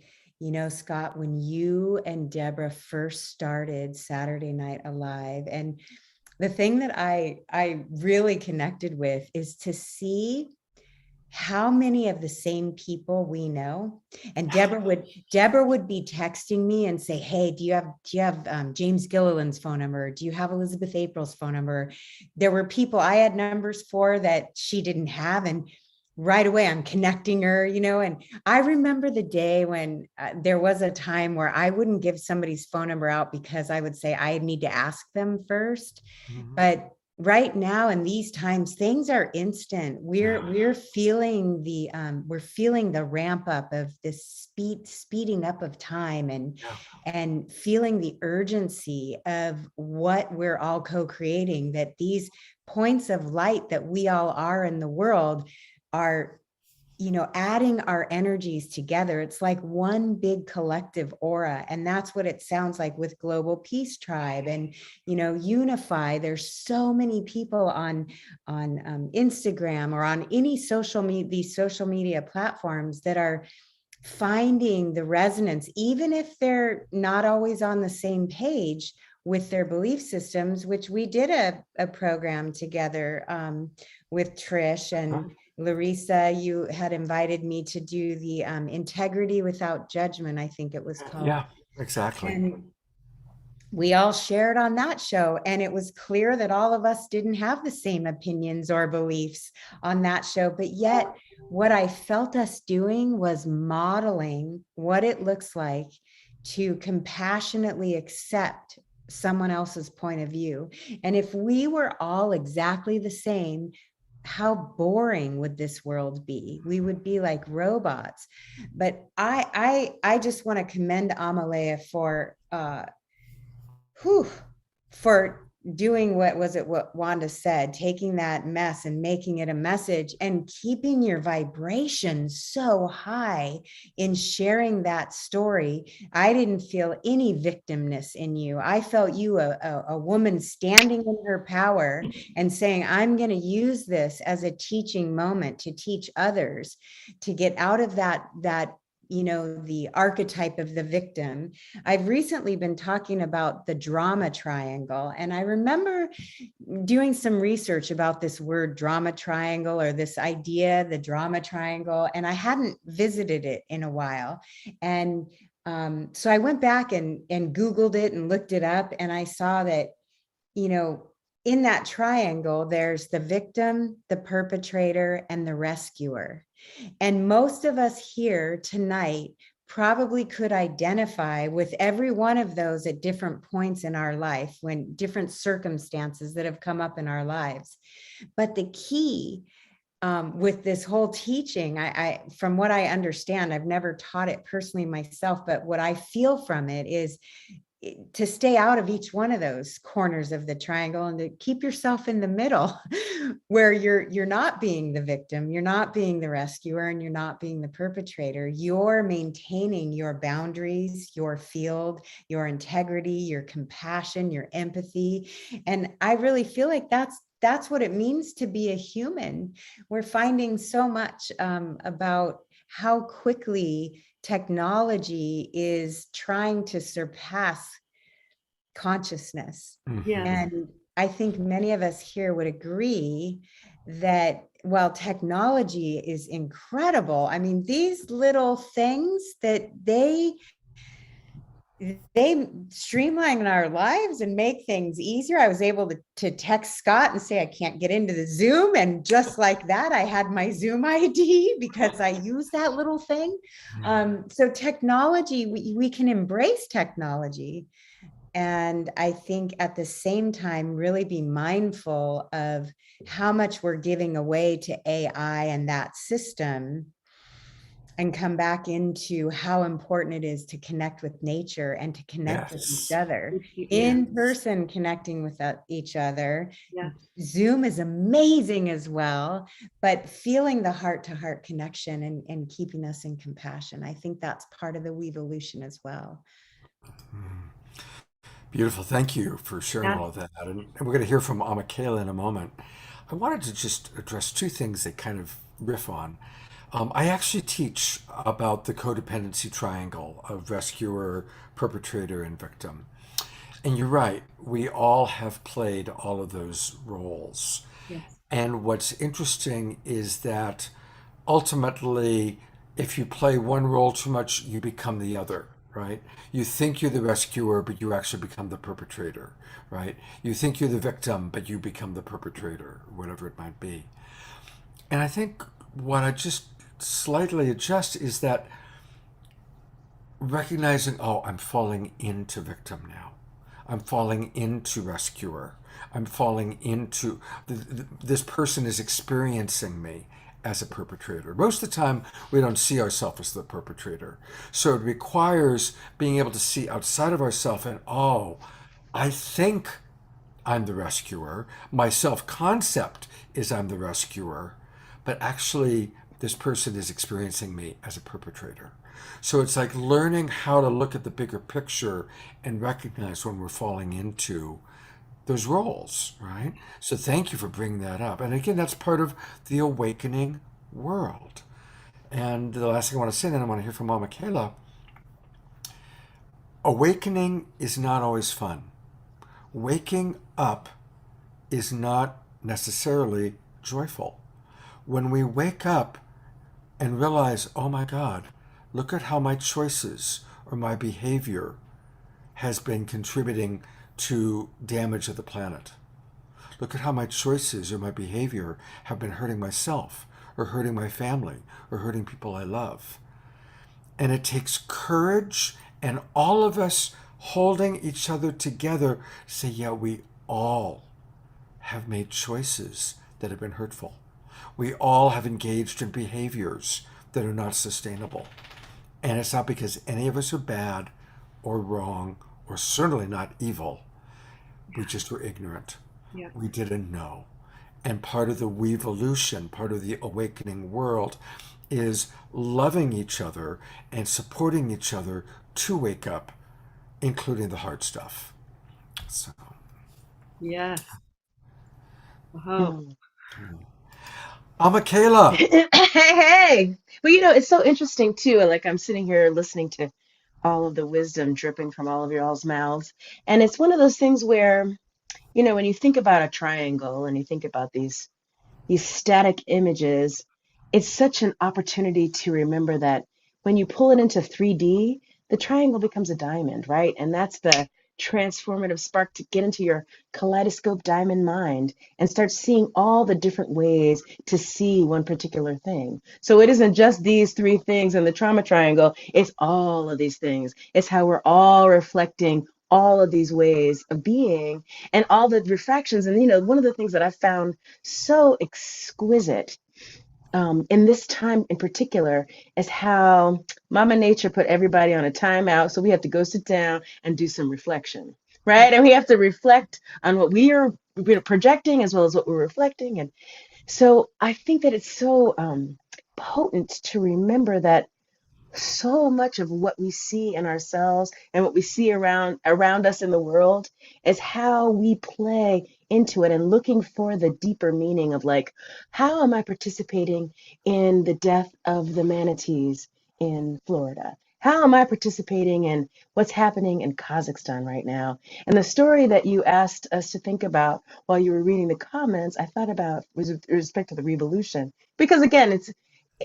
S3: Scott, when you and Deborah first started Saturday Night Alive, and the thing that I really connected with is to see how many of the same people we know. And Deborah would be texting me and say, hey, do you have James Gilliland's phone number? Do you have Elizabeth April's phone number? There were people I had numbers for that she didn't have. And right away I'm connecting her, and I remember the day when there was a time where I wouldn't give somebody's phone number out because I would say I need to ask them first.
S1: Mhm.
S3: But right now in these times, things are instant. We're feeling the ramp up of this speeding up of time, and feeling the urgency of what we're all co-creating, that these points of light that we all are in the world are adding our energies together. It's like one big collective aura. And that's what it sounds like with Global Peace Tribe and, Unify. There's so many people on Instagram or on any these social media platforms that are finding the resonance, even if they're not always on the same page with their belief systems, which we did a program together with Trish and Larissa. You had invited me to do the Integrity Without Judgment, I think it was called.
S1: Yeah, exactly.
S3: And we all shared on that show, and it was clear that all of us didn't have the same opinions or beliefs on that show. But yet, what I felt us doing was modeling what it looks like to compassionately accept someone else's point of view. And if we were all exactly the same, how boring would this world be? We would be like robots. But I just want to commend Amalea for doing what Wanda said, taking that mess and making it a message and keeping your vibration so high in sharing that story. I didn't feel any victimness in you. I felt you a woman standing in her power and saying, I'm going to use this as a teaching moment to teach others to get out of that the archetype of the victim. I've recently been talking about the drama triangle, and I remember doing some research about this word drama triangle, or this idea, the drama triangle, and I hadn't visited it in a while. And so I went back and Googled it and looked it up, and I saw that, in that triangle, there's the victim, the perpetrator, and the rescuer. And most of us here tonight probably could identify with every one of those at different points in our life, when different circumstances that have come up in our lives. But the key with this whole teaching, I from what I understand, I've never taught it personally myself, but what I feel from it is to stay out of each one of those corners of the triangle and to keep yourself in the middle where you're not being the victim, you're not being the rescuer, and you're not being the perpetrator. You're maintaining your boundaries, your field, your integrity, your compassion, your empathy. And I really feel like that's what it means to be a human. We're finding so much about how quickly technology is trying to surpass consciousness.
S2: Yeah.
S3: And I think many of us here would agree that while technology is incredible, I mean, these little things that they streamline our lives and make things easier. I was able to text Scott and say, I can't get into the Zoom. And just like that, I had my Zoom ID because I use that little thing. So technology, we can embrace technology. And I think at the same time, really be mindful of how much we're giving away to AI and that system, and come back into how important it is to connect with nature and to connect with each other, in person, connecting with each other.
S2: Yeah.
S3: Zoom is amazing as well, but feeling the heart-to-heart connection and keeping us in compassion. I think that's part of the WEvolution as well.
S1: Beautiful. Thank you for sharing all of that. And we're going to hear from Michaela in a moment. I wanted to just address two things that kind of riff on. I actually teach about the codependency triangle of rescuer, perpetrator, and victim. And you're right, we all have played all of those roles.
S2: Yes.
S1: And what's interesting is that ultimately, if you play one role too much, you become the other, right? You think you're the rescuer, but you actually become the perpetrator, right? You think you're the victim, but you become the perpetrator, whatever it might be. And I think what I just slightly adjust is that recognizing, oh, I'm falling into victim now. I'm falling into rescuer. I'm falling into this person is experiencing me as a perpetrator. Most of the time, we don't see ourselves as the perpetrator. So it requires being able to see outside of ourselves and, oh, I think I'm the rescuer. My self-concept is I'm the rescuer, but actually this person is experiencing me as a perpetrator. So it's like learning how to look at the bigger picture and recognize when we're falling into those roles, right? So thank you for bringing that up. And again, that's part of the awakening world. And the last thing I want to say, then I want to hear from Mama Kayla. Awakening is not always fun. Waking up is not necessarily joyful. When we wake up and realize, oh my God, look at how my choices or my behavior has been contributing to damage of the planet. Look at how my choices or my behavior have been hurting myself or hurting my family or hurting people I love. And it takes courage and all of us holding each other together to say, yeah, we all have made choices that have been hurtful. We all have engaged in behaviors that are not sustainable. And it's not because any of us are bad or wrong or certainly not evil. We just were ignorant.
S2: Yeah.
S1: We didn't know. And part of the WEvolution, part of the awakening world, is loving each other and supporting each other to wake up, including the hard stuff. So,
S2: Yes. Oh,
S1: Michaela.
S4: Hey. Well, it's so interesting too. Like I'm sitting here listening to all of the wisdom dripping from all of y'all's mouths. And it's one of those things where, when you think about a triangle and you think about these static images, it's such an opportunity to remember that when you pull it into 3D, the triangle becomes a diamond, right? And that's the transformative spark to get into your kaleidoscope diamond mind and start seeing all the different ways to see one particular thing. So it isn't just these three things in the trauma triangle, it's all of these things. It's how we're all reflecting all of these ways of being and all the refractions. And one of the things that I found so exquisite in this time in particular is how Mama Nature put everybody on a timeout. So we have to go sit down and do some reflection, right? And we have to reflect on what we are projecting as well as what we're reflecting. And so I think that it's so potent to remember that so much of what we see in ourselves and what we see around us in the world is how we play into it and looking for the deeper meaning of like, how am I participating in the death of the manatees in Florida? How am I participating in what's happening in Kazakhstan right now? And the story that you asked us to think about while you were reading the comments, I thought about was with respect to the revolution. Because again,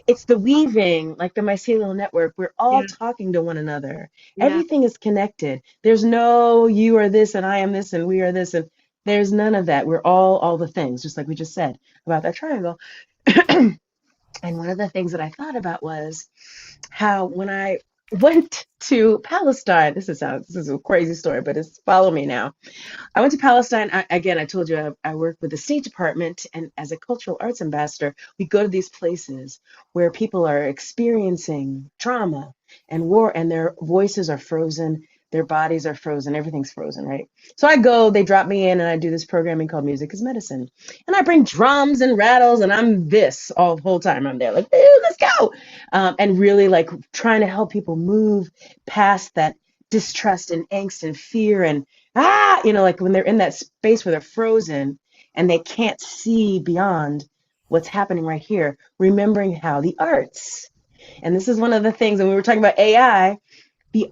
S4: it's the weaving, like the mycelial network. We're all
S2: yeah.
S4: talking to one another.
S2: Yeah.
S4: Everything is connected. There's no you are this and I am this and we are this, and there's none of that. We're all the things, just like we just said about that triangle. And one of the things that I thought about was how when I went to Palestine, this is a crazy story, but it's follow me now. I went to Palestine. I told you I work with the State Department, and as a cultural arts ambassador, we go to these places where people are experiencing trauma and war, and their voices are frozen, their bodies are frozen, everything's frozen, right? So I go, they drop me in, and I do this programming called Music is Medicine. And I bring drums and rattles, and I'm this all the whole time I'm there, like, let's go. And really like trying to help people move past that distrust and angst and fear and like when they're in that space where they're frozen and they can't see beyond what's happening right here, remembering how the arts, and this is one of the things, and we were talking about AI, the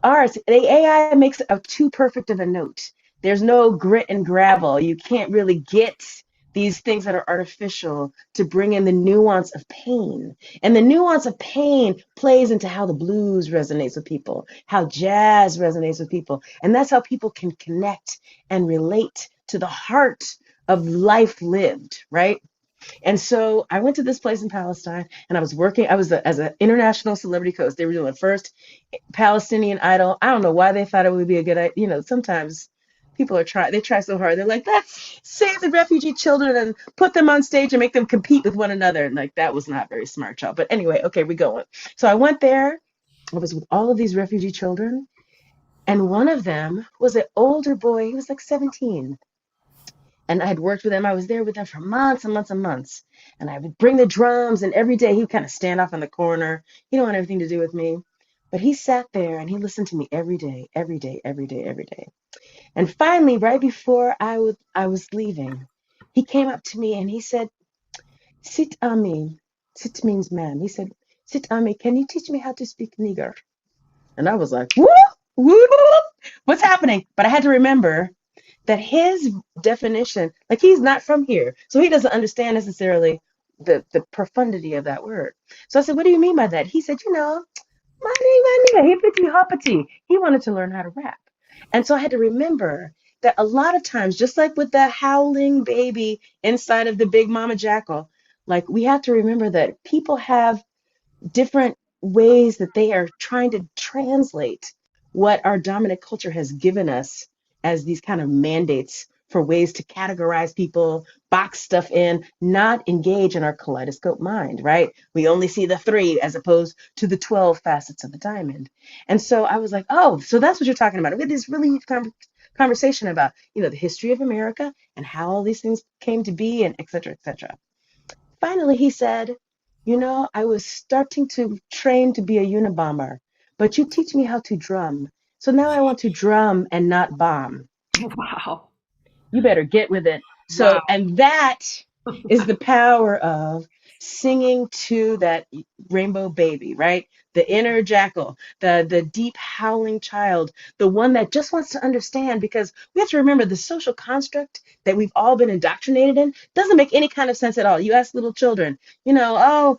S4: AI makes a too perfect of a note. There's no grit and gravel. You can't really get these things that are artificial to bring in the nuance of pain. And the nuance of pain plays into how the blues resonates with people, how jazz resonates with people. And that's how people can connect and relate to the heart of life lived, right? And so I went to this place in Palestine and I was working, as an international celebrity coach. They were doing first Palestinian Idol. I don't know why they thought it would be a good idea. Sometimes people they try so hard. They're like, let's save the refugee children and put them on stage and make them compete with one another. And like, that was not very smart, y'all. But anyway, okay, we going. So I went there. I was with all of these refugee children. And one of them was an older boy. He was like 17. And I had worked with him. I was there with him for months and months and months. And I would bring the drums, and every day he would kind of stand off in the corner. He didn't want anything to do with me. But he sat there and he listened to me every day, every day, every day, every day. And finally, right before I was leaving, he came up to me and he said, "Sit Ami." Sit means man. He said, "Sit Ami, can you teach me how to speak Nigger?" And I was like, woo, woo, what's happening? But I had to remember that his definition, like he's not from here, so he doesn't understand necessarily the profundity of that word. So I said, what do you mean by that? He said, my nigga, hippity hoppity. He wanted to learn how to rap. And so I had to remember that a lot of times, just like with the howling baby inside of the big mama jackal, like we have to remember that people have different ways that they are trying to translate what our dominant culture has given us as these kind of mandates for ways to categorize people, box stuff in, not engage in our kaleidoscope mind, right? We only see the 3 as opposed to the 12 facets of the diamond. And so I was like, oh, so that's what you're talking about. We had this really conversation about, the history of America and how all these things came to be, and et cetera, et cetera. Finally, he said, I was starting to train to be a Unabomber, but you teach me how to drum. So now I want to drum and not bomb.
S2: Wow.
S4: You better get with it.
S2: Wow.
S4: So, and that is the power of singing to that rainbow baby, right? The inner jackal, the deep howling child, the one that just wants to understand, because we have to remember the social construct that we've all been indoctrinated in doesn't make any kind of sense at all. You ask little children, oh,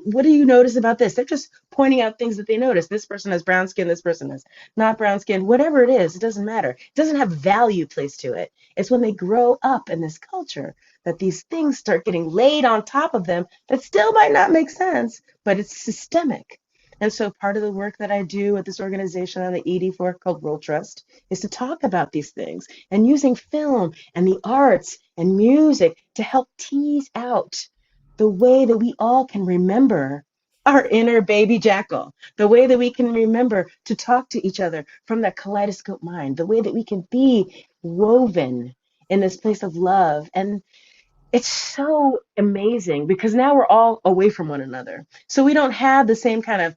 S4: what do you notice about this? They're just pointing out things that they notice. This person has brown skin, this person has not brown skin, whatever it is, it doesn't matter. It doesn't have value placed to it. It's when they grow up in this culture that these things start getting laid on top of them that still might not make sense, but it's systemic. And so part of the work that I do at this organization on the ED for called Role Trust is to talk about these things and using film and the arts and music to help tease out the way that we all can remember our inner baby jackal, the way that we can remember to talk to each other from that kaleidoscope mind, the way that we can be woven in this place of love. And it's so amazing because now we're all away from one another. So we don't have the same kind of,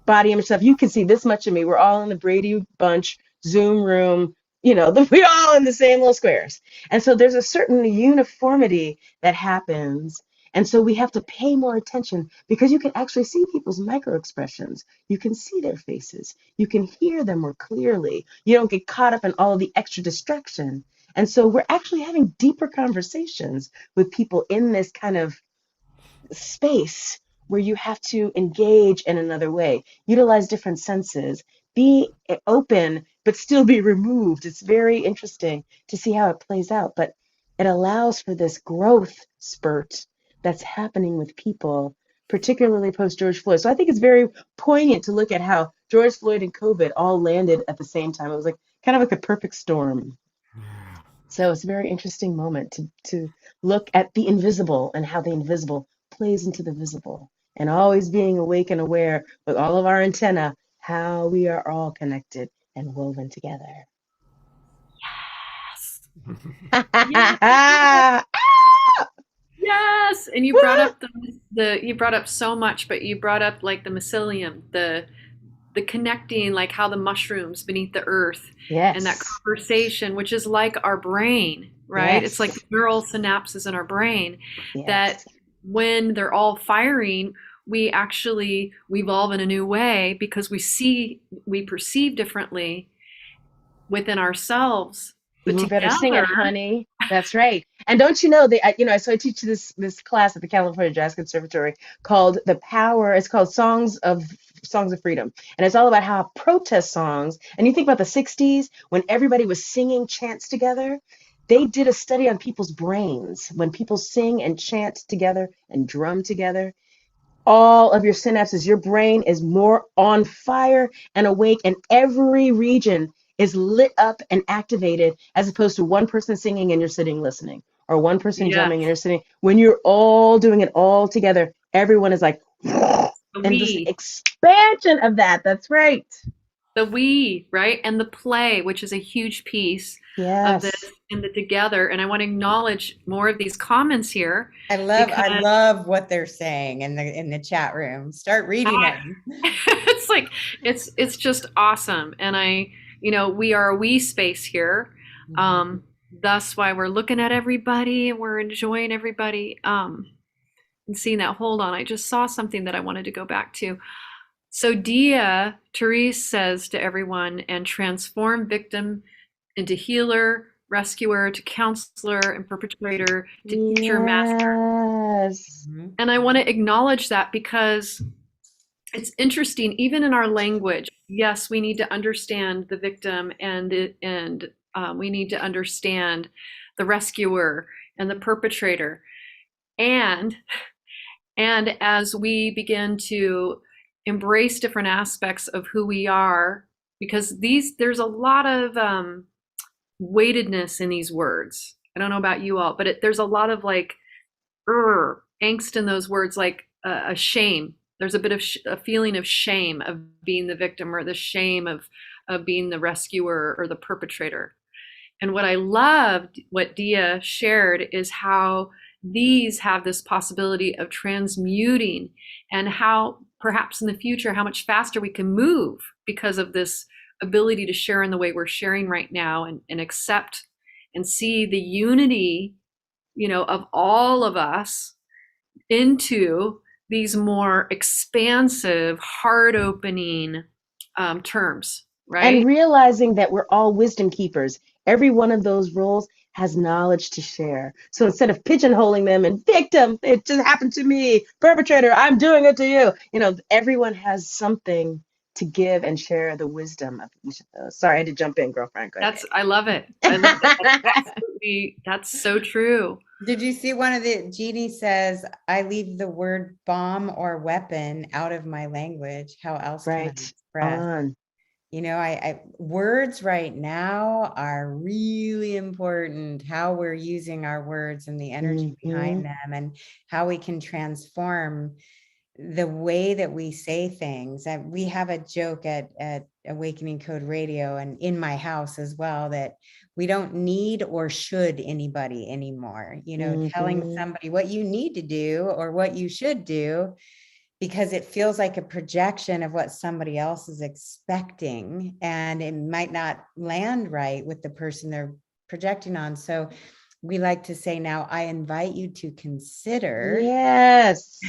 S4: body image stuff. You can see this much of me. We're all in the Brady Bunch Zoom room, we're all in the same little squares. And so there's a certain uniformity that happens. And so we have to pay more attention because you can actually see people's micro expressions. You can see their faces. You can hear them more clearly. You don't get caught up in all of the extra distraction. And so we're actually having deeper conversations with people in this kind of space where you have to engage in another way, utilize different senses, be open, but still be removed. It's very interesting to see how it plays out, but it allows for this growth spurt that's happening with people, particularly post George Floyd. So I think it's very poignant to look at how George Floyd and COVID all landed at the same time. It was like kind of like a perfect storm. So it's a very interesting moment to look at the invisible and how the invisible plays into the visible, and always being awake and aware with all of our antenna, how we are all connected and woven together.
S2: Yes. Yes. And you brought up you brought up so much, but you brought up like the mycelium, the connecting, like how the mushrooms beneath the earth,
S4: Yes.
S2: and that conversation, which is like our brain, right?
S4: Yes.
S2: It's like neural synapses in our brain
S4: Yes.
S2: that when they're all firing, we actually evolve in a new way because we perceive differently within ourselves. But
S4: You better sing it,
S2: together,
S4: honey. That's right. And don't you know, so I teach this class at the California Jazz Conservatory called The Power. It's called Songs of Freedom. And it's all about how protest songs, and you think about the 60s when everybody was singing chants together. They did a study on people's brains. When people sing and chant together and drum together, all of your synapses, your brain is more on fire and awake, and every region is lit up and activated, as opposed to one person singing and you're sitting listening, or one person
S2: yeah,
S4: drumming and you're sitting. When you're all doing it all together, everyone is like, and this expansion of that. That's right.
S2: The we, right? And the play, which is a huge piece of this
S4: Yes.
S2: and the together. And I want to acknowledge more of these comments here.
S3: I love what they're saying in the chat room. Start reading them.
S2: It's like it's just awesome. And we are a we space here. Thus why we're looking at everybody and we're enjoying everybody. And seeing that. Hold on, I just saw something that I wanted to go back to. So Dia Therese says to everyone, and transform victim into healer, rescuer, to counselor, and perpetrator, to teacher, master.
S4: Yes.
S2: And I want to acknowledge that because it's interesting, even in our language. Yes, we need to understand the victim, and we need to understand the rescuer and the perpetrator. And as we begin to embrace different aspects of who we are, because there's a lot of weightedness in these words. I don't know about you all, but there's a lot of like angst in those words, like a shame. There's a bit of a feeling of shame of being the victim, or the shame of of being the rescuer or the perpetrator. And what I loved, what Dia shared, is how these have this possibility of transmuting, and how perhaps in the future, how much faster we can move because of this ability to share in the way we're sharing right now, and accept and see the unity, of all of us into these more expansive, heart opening terms, right?
S4: And realizing that we're all wisdom keepers. Every one of those roles has knowledge to share. So instead of pigeonholing them and victim, it just happened to me, perpetrator, I'm doing it to you. Everyone has something to give and share the wisdom of each of those. Sorry, I had to jump in, girlfriend. Go ahead.
S2: I love it. I love that. That's so true.
S3: Did you see one of the, Jeannie says, I leave the word bomb or weapon out of my language. How else can I
S4: Right
S3: express?
S4: on.
S3: I words right now are really important, how we're using our words and the energy behind them, and how we can transform the way that we say things. And we have a joke at Awakening Code Radio and in my house as well, that we don't need or should anybody anymore. Telling somebody what you need to do or what you should do, because it feels like a projection of what somebody else is expecting, and it might not land right with the person they're projecting on. So we like to say now, I invite you to consider.
S4: Yes.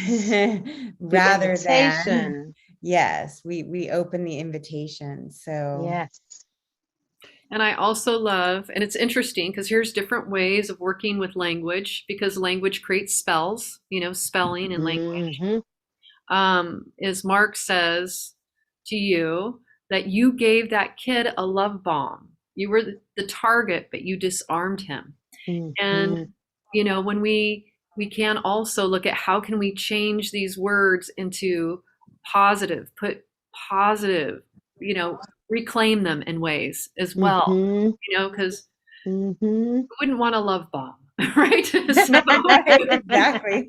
S3: Rather than, yes, we open the invitation. So
S4: yes.
S2: And I also love, and it's interesting because here's different ways of working with language, because language creates spells, spelling and language. As Mark says to you, that you gave that kid a love bomb. You were the target, but you disarmed him. And, when we can also look at how can we change these words into positive, put positive, reclaim them in ways as well, because who wouldn't want a love bomb, right?
S3: Exactly.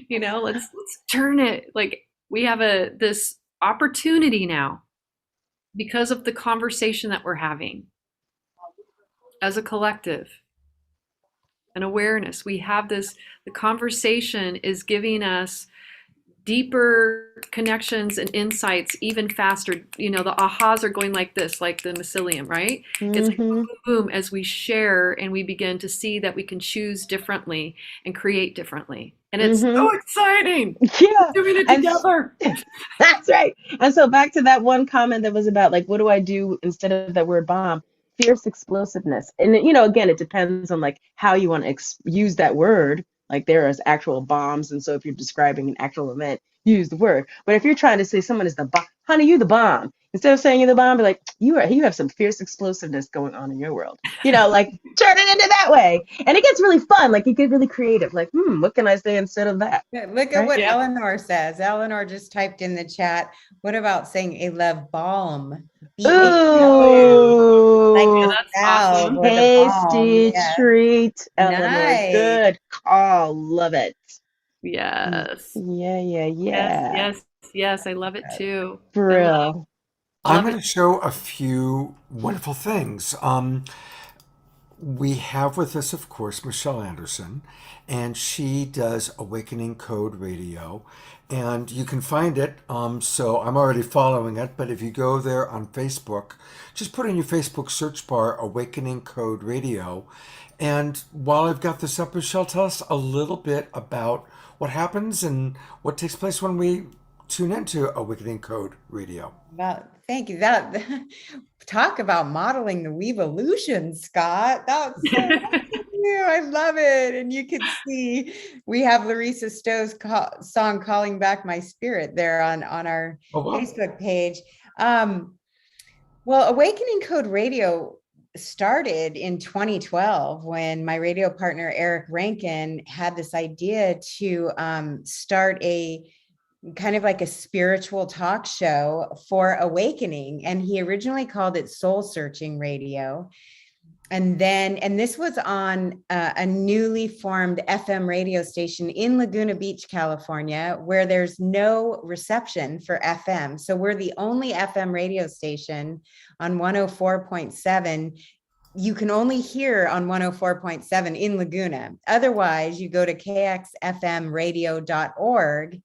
S2: Let's turn it, like we have this opportunity now because of the conversation that we're having as a collective, an awareness. We have the conversation is giving us deeper connections and insights even faster. The ahas are going like this, like the mycelium, right? It's like boom, boom, boom, as we share and we begin to see that we can choose differently and create differently. And it's so exciting.
S4: Yeah.
S2: Doing it together.
S4: That's right. And so back to that one comment that was about, like, what do I do instead of that word bomb? Fierce explosiveness. And, again, it depends on like how you want to use that word. Like there is actual bombs. And so if you're describing an actual event, use the word. But if you're trying to say someone is the bomb, honey, you the bomb. Instead of saying you're the bomb, be like, you have some fierce explosiveness going on in your world. Like turn it into that way. And it gets really fun. Like you get really creative. Like, what can I say instead of that?
S3: Look at what Eleanor says. Eleanor just typed in the chat. What about saying a love balm?
S4: Ooh,
S3: like
S2: that's awesome.
S4: Tasty treat, Eleanor.
S3: Nice.
S4: Good call. Love it.
S2: Yes.
S4: Yeah.
S2: Yes. I love it too.
S4: Brill.
S1: I'm going to show a few wonderful things. We have with us, of course, Michelle Anderson, and she does Awakening Code Radio, and you can find it. So I'm already following it, but if you go there on Facebook, just put in your Facebook search bar Awakening Code Radio. And while I've got this up, Michelle, tell us a little bit about what happens and what takes place when we tune into Awakening Code Radio.
S3: Well, thank you. That talk about modeling the WEvolution, Scott. That's so nice of you. I love it. And you can see we have Larissa Stowe's song "Calling Back My Spirit" there on our Facebook page. Well, Awakening Code Radio started in 2012 when my radio partner Eric Rankin had this idea to start a kind of like a spiritual talk show for awakening. And he originally called it Soul Searching Radio. and this was on a newly formed FM radio station in Laguna Beach, California, where there's no reception for FM. So we're the only FM radio station on 104.7. You can only hear on 104.7 in Laguna. Otherwise, you go to kxfmradio.org,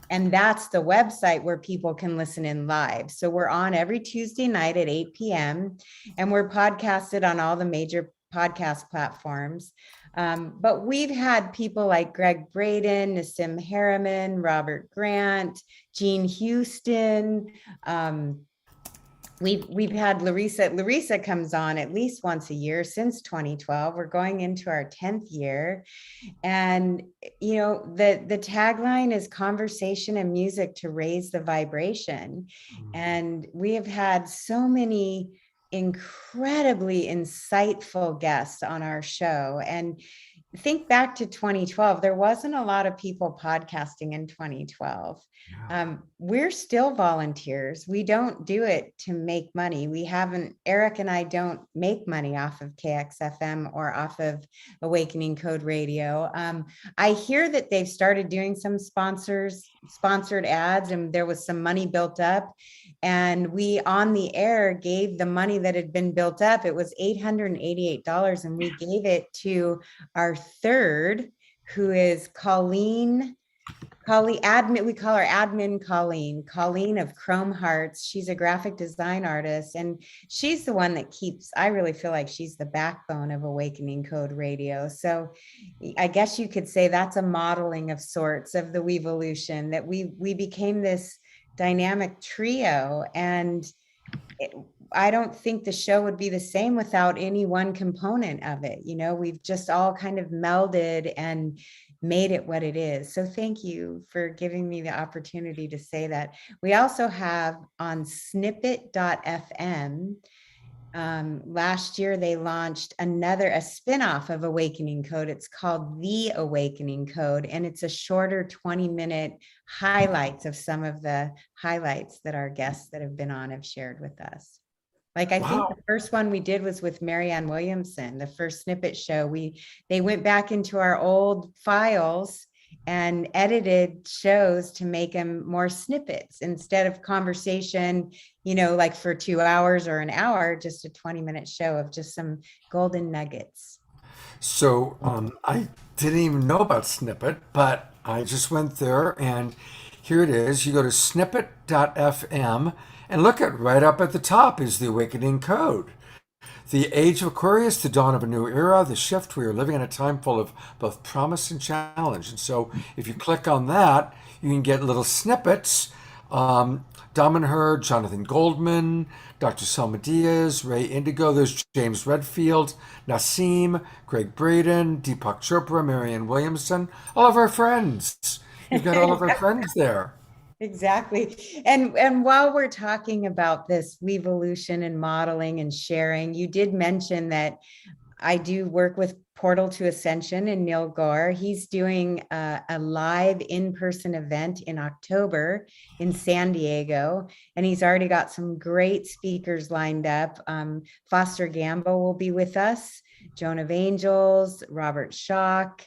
S3: and that's the website where people can listen in live. So we're on every Tuesday night at 8 p.m. and we're podcasted on all the major podcast platforms. But we've had people like Greg Braden, Nassim Harriman, Robert Grant, Gene Houston. We've had Larissa. Larissa comes on at least once a year since 2012. We're going into our 10th year. And, you know, the tagline is conversation and music to raise the vibration. And we have had so many incredibly insightful guests on our show. And think back to 2012, there wasn't a lot of people podcasting in 2012. We're still volunteers. We don't do it to make money. Eric and I don't make money off of KXFM or off of Awakening Code Radio. I hear that they've started doing some sponsored ads, and there was some money built up. And we on the air gave the money that had been built up. It was $888, and we gave it to our third, who is Colleen, admin. We call her admin Colleen of Chrome Hearts. She's a graphic design artist, and she's the one that I really feel like she's the backbone of Awakening Code Radio. So I guess you could say that's a modeling of sorts of the WEvolution, that we became this dynamic trio. And I don't think the show would be the same without any one component of it. You know, we've just all kind of melded and made it what it is. So thank you for giving me the opportunity to say that. We also have on snippet.fm. Last year, they launched a spinoff of Awakening Code. It's called The Awakening Code, and it's a shorter 20-minute highlights of some of the highlights that our guests that have been on have shared with us. Like, I think the first one we did was with Marianne Williamson, the first snippet show. They went back into our old files and edited shows to make them more snippets instead of conversation, you know, like for 2 hours or an hour, just a 20-minute show of just some golden nuggets.
S1: So I didn't even know about Snippet, but I just went there, and here it is. You go to snippet.fm, and look at right up at the top is the Awakening Code. The age of Aquarius, the dawn of a new era, the shift. We are living in a time full of both promise and challenge. And so if you click on that, you can get little snippets. Damanhur, Jonathan Goldman, Dr. Selma Diaz, Ray Indigo, there's James Redfield, Nassim, Greg Braden, Deepak Chopra, Marianne Williamson, all of our friends. You've got all of our friends there.
S3: Exactly. And while we're talking about this WEvolution and modeling and sharing, you did mention that I do work with Portal to Ascension and Neil Gore. He's doing a live in-person event in October in San Diego, and he's already got some great speakers lined up. Foster Gambo will be with us, Joan of Angels, Robert Schock.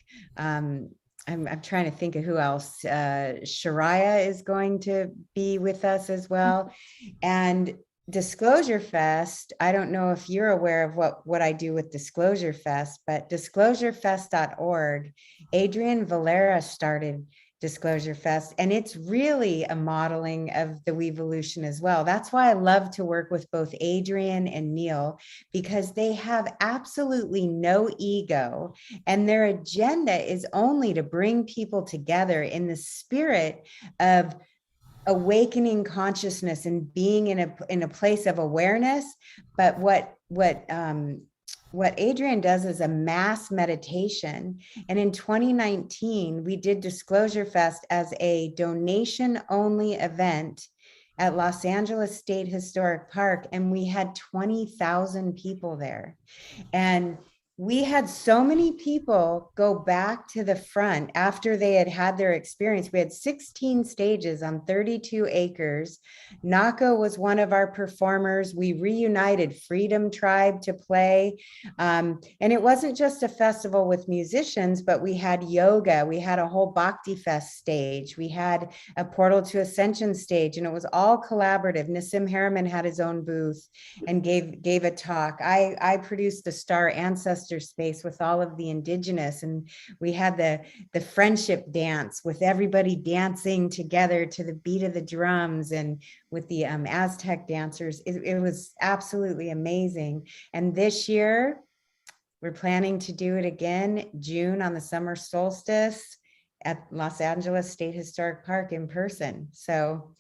S3: I'm trying to think of who else. Shariah is going to be with us as well. And Disclosure Fest, I don't know if you're aware of what I do with Disclosure Fest, but disclosurefest.org, Adrian Valera started Disclosure Fest, and it's really a modeling of the WEvolution as well. That's why I love to work with both Adrian and Neil, because they have absolutely no ego, and their agenda is only to bring people together in the spirit of awakening consciousness and being in a place of awareness. But what Adrian does is a mass meditation. And in 2019, we did Disclosure Fest as a donation only event at Los Angeles State Historic Park, and we had 20,000 people there. And we had so many people go back to the front after they had had their experience. We had 16 stages on 32 acres. Nako was one of our performers. We reunited Freedom Tribe to play. And it wasn't just a festival with musicians, but we had yoga. We had a whole Bhakti Fest stage. We had a Portal to Ascension stage, and it was all collaborative. Nassim Harriman had his own booth and gave a talk. I produced the Star Ancestor space with all of the indigenous, and we had the friendship dance with everybody dancing together to the beat of the drums, and with the Aztec dancers. It was absolutely amazing. And this year we're planning to do it again, June, on the summer solstice at Los Angeles State Historic Park in person. So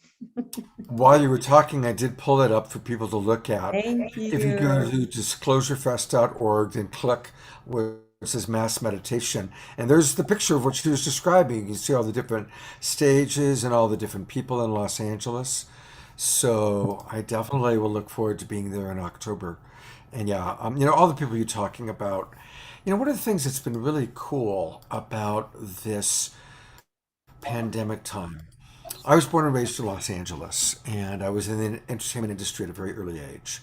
S1: While you were talking, I did pull it up for people to look at.
S3: thank
S1: If you go
S3: you.
S1: to disclosurefest.org and click where it says mass meditation, and there's the picture of what she was describing. You can see all the different stages and all the different people in Los Angeles. So I definitely will look forward to being there in October. And yeah, all the people you're talking about. One of the things that's been really cool about this pandemic time. I was born and raised in Los Angeles, and I was in the entertainment industry at a very early age.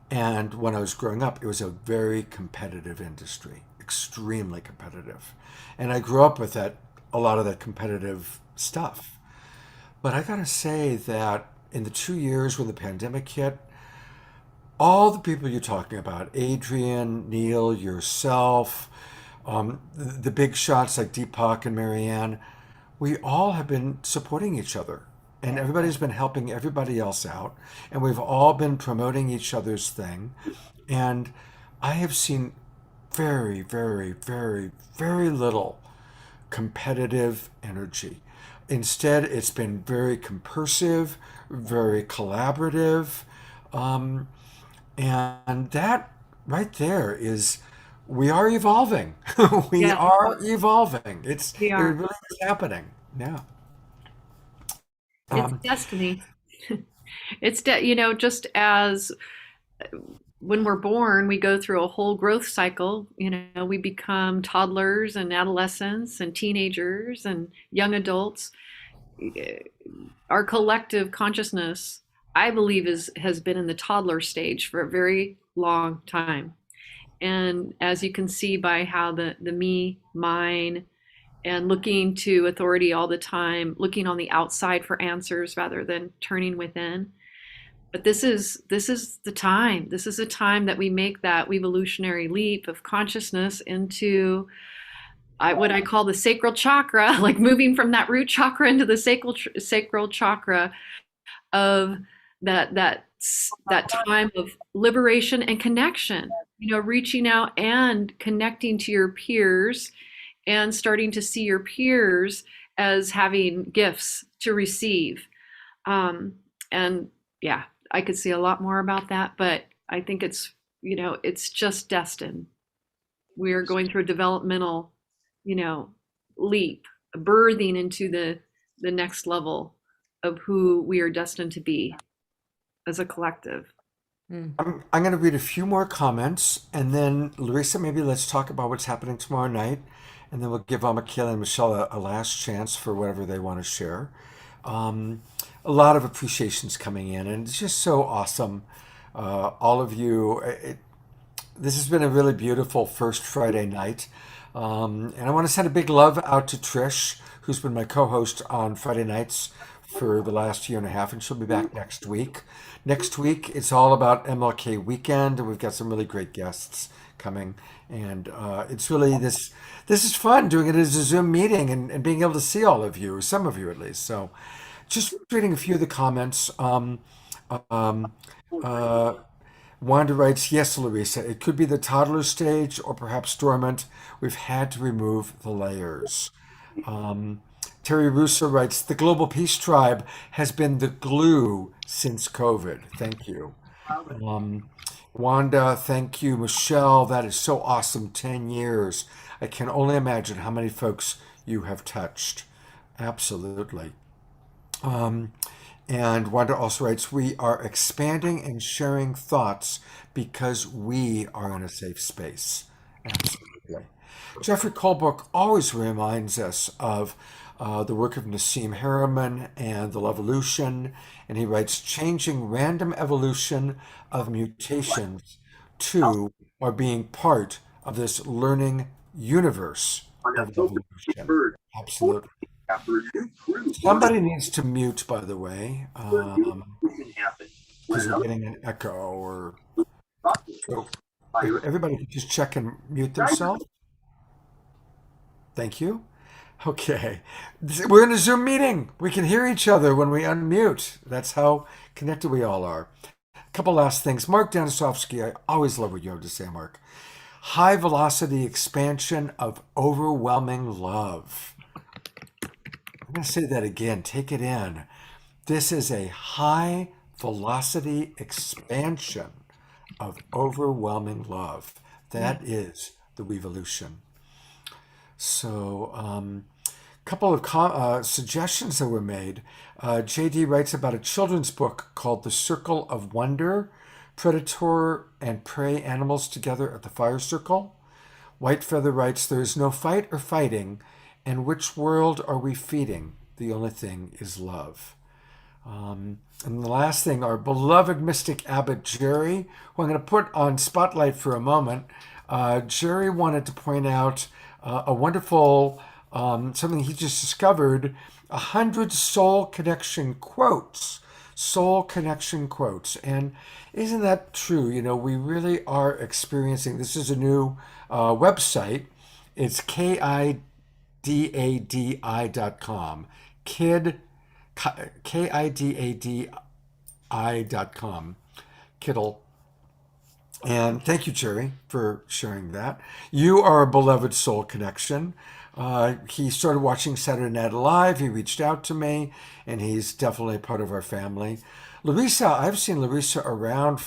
S1: And when I was growing up, it was a very competitive industry, extremely competitive. And I grew up with a lot of that competitive stuff. But I gotta say that in the 2 years when the pandemic hit, all the people you're talking about, Adrian, Neil, yourself, the big shots like Deepak and Marianne, we all have been supporting each other. And
S3: Yeah.
S1: everybody's been helping everybody else out. And we've all been promoting each other's thing. And I have seen very, very, very, very little competitive energy. Instead, it's been very compersive, very collaborative. Um, and that right there is, we are evolving. We
S2: Yeah,
S1: are evolving.
S2: we
S1: It
S2: are.
S1: really is happening. Yeah.
S2: It's
S1: Um,
S2: destiny. Just as when we're born, we go through a whole growth cycle. We become toddlers and adolescents and teenagers and young adults. Our collective consciousness, I believe, has been in the toddler stage for a very long time. And as you can see by how the me, mine, and looking to authority all the time, looking on the outside for answers rather than turning within. But this is the time. This is the time that we make that evolutionary leap of consciousness into what I call the sacral chakra, like moving from that root chakra into the sacral chakra of that time of liberation and connection. Reaching out and connecting to your peers and starting to see your peers as having gifts to receive. And yeah, I could see a lot more about that, but I think it's just destined. We are going through a developmental, you know, leap, a birthing into the next level of who we are destined to be as a collective.
S3: Mm.
S1: I'm going to read a few more comments, and then Larissa, maybe let's talk about what's happening tomorrow night, and then we'll give Amakila and Michelle a last chance for whatever they want to share. Um, a lot of appreciations coming in, and it's just so awesome. All of you, this has been a really beautiful first Friday night. And I want to send a big love out to Trish, who's been my co host on Friday nights for the last year and a half, and she'll be back next week. Next week, it's all about MLK weekend, and we've got some really great guests coming. And it's really this is fun doing it as a Zoom meeting and being able to see all of you, or some of you at least. So just reading a few of the comments. Um, uh, Wanda writes, yes, Larissa, it could be the toddler stage or perhaps dormant. We've had to remove the layers. Um, Terry Russo writes, the Global Peace Tribe has been the glue since COVID. Thank you. Um, Wanda, thank you. Michelle, that is so awesome. 10 years. I can only imagine how many folks you have touched. Absolutely. Um, and Wanda also writes, we are expanding and sharing thoughts because we are in a safe space. Absolutely. Jeffrey Colebrook always reminds us of the work of Nassim Harriman and the WEvolution, and he writes, changing random evolution of mutations to or being part of this learning universe of evolution. Absolutely. Somebody needs to mute, by the way, because we're getting an echo. Or so if everybody could just check and mute themselves. Thank you. Okay. We're in a Zoom meeting. We can hear each other when we unmute. That's how connected we all are. A couple last things. Mark Danisovsky, I always love what you have to say, Mark. High velocity expansion of overwhelming love. I'm going to say that again. Take it in. This is a high velocity expansion of overwhelming love. That is the WEvolution. So, couple of suggestions that were made. JD writes about a children's book called The Circle of Wonder, Predator and Prey Animals Together at the Fire Circle. White Feather writes, there is no fight or fighting, and which world are we feeding? The only thing is love. And the last thing, our beloved mystic abbot Jerry, who I'm going to put on spotlight for a moment. Jerry wanted to point out a wonderful, something he just discovered, 100 soul connection quotes. Soul connection quotes. And isn't that true? You know, we really are experiencing, this is a new website. It's KIDADI.com. KIDADI.com. Kiddle. And thank you, Jerry, for sharing that. You are a beloved soul connection. He started watching Saturday Night Live. He reached out to me, and he's definitely part of our family. Larissa, I've seen Larissa around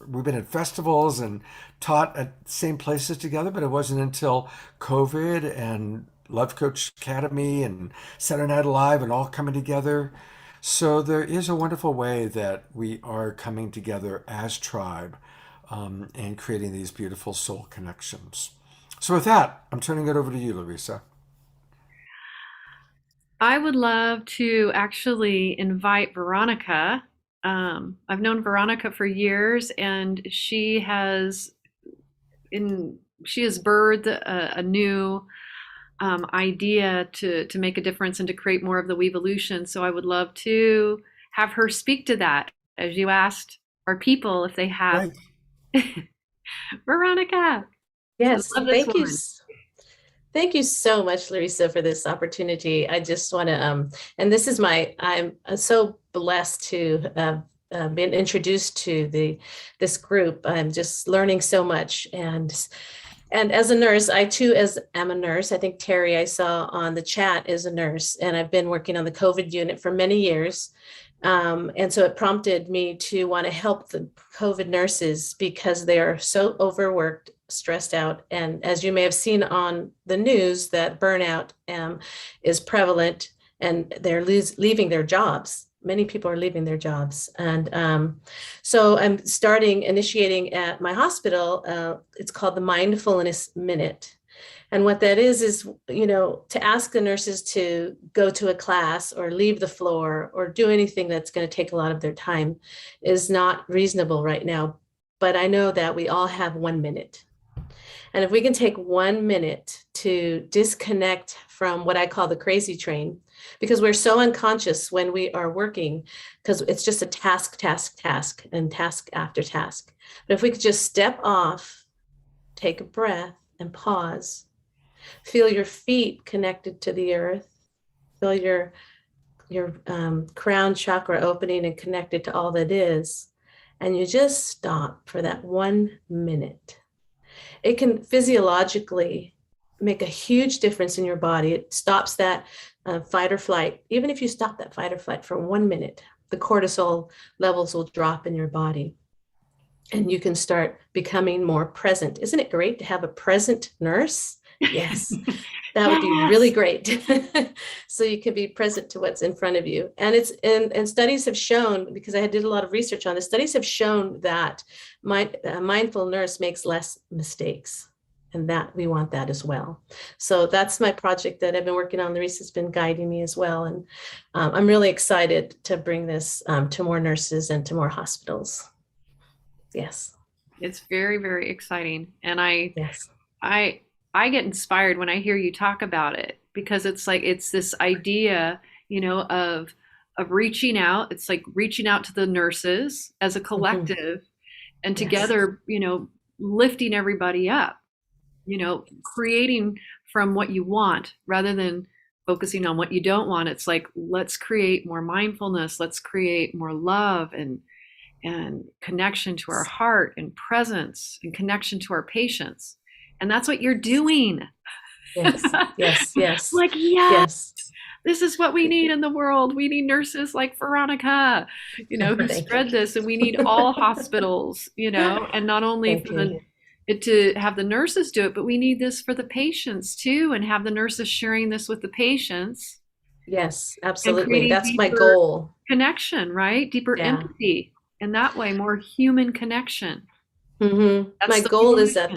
S1: we've been at festivals and taught at the same places together, but it wasn't until COVID and Love Coach Academy and Saturday Night Live and all coming together. So there is a wonderful way that we are coming together as tribe and creating these beautiful soul connections. So with that, I'm turning it over to you, Larissa.
S2: I would love to actually invite Veronica. I've known Veronica for years, and she has birthed a new idea to make a difference and to create more of the WEvolution. So I would love to have her speak to that, as you asked our people if they have.
S1: Right.
S2: Veronica.
S6: Yes,
S2: I love this
S6: thank you.
S2: woman.
S6: Thank you so much, Larissa, for this opportunity. I just want to, and this is I'm so blessed to have been introduced to this group. I'm just learning so much. And as a nurse, I too am a nurse. I think Terry, I saw on the chat, is a nurse, and I've been working on the COVID unit for many years. And so it prompted me to want to help the COVID nurses because they are so overworked, stressed out. And as you may have seen on the news, that burnout is prevalent, and they're leaving their jobs. Many people are leaving their jobs. And so I'm initiating at my hospital. It's called the Mindfulness Minute. And what that is, to ask the nurses to go to a class or leave the floor or do anything that's going to take a lot of their time is not reasonable right now. But I know that we all have 1 minute. And if we can take 1 minute to disconnect from what I call the crazy train, because we're so unconscious when we are working, because it's just a task, and task after task. But if we could just step off, take a breath and pause, feel your feet connected to the earth, feel your crown chakra opening and connected to all that is, and you just stop for that 1 minute. It can physiologically make a huge difference in your body. It stops that fight or flight. Even if you stop that fight or flight for 1 minute, the cortisol levels will drop in your body, and you can start becoming more present. Isn't it great to have a present nurse? Yes, that would be really great. So you can be present to what's in front of you. And studies have shown, because I did a lot of research on this, studies have shown that a mindful nurse makes less mistakes. and that we want that as well. So that's my project that I've been working on. Larissa's been guiding me as well. And I'm really excited to bring this to more nurses and to more hospitals. Yes.
S2: It's very, very exciting. And
S6: Yes.
S2: I get inspired when I hear you talk about it, because it's like, it's this idea, of reaching out. It's like reaching out to the nurses as a collective and
S6: Yes.
S2: together, lifting everybody up, creating from what you want rather than focusing on what you don't want. It's like, let's create more mindfulness. Let's create more love and connection to our heart and presence and connection to our patients. And that's what you're doing.
S6: Yes. Yes. Yes.
S2: Like,
S6: yes.
S2: This is what we need in the world. We need nurses like Veronica, who spread this, and we need all hospitals, and not only for to have the nurses do it, but we need this for the patients too, and have the nurses sharing this with the patients.
S6: Yes, absolutely. That's my
S2: deeper
S6: goal.
S2: Connection, right? Deeper empathy. And that way, more human connection.
S6: My goal is that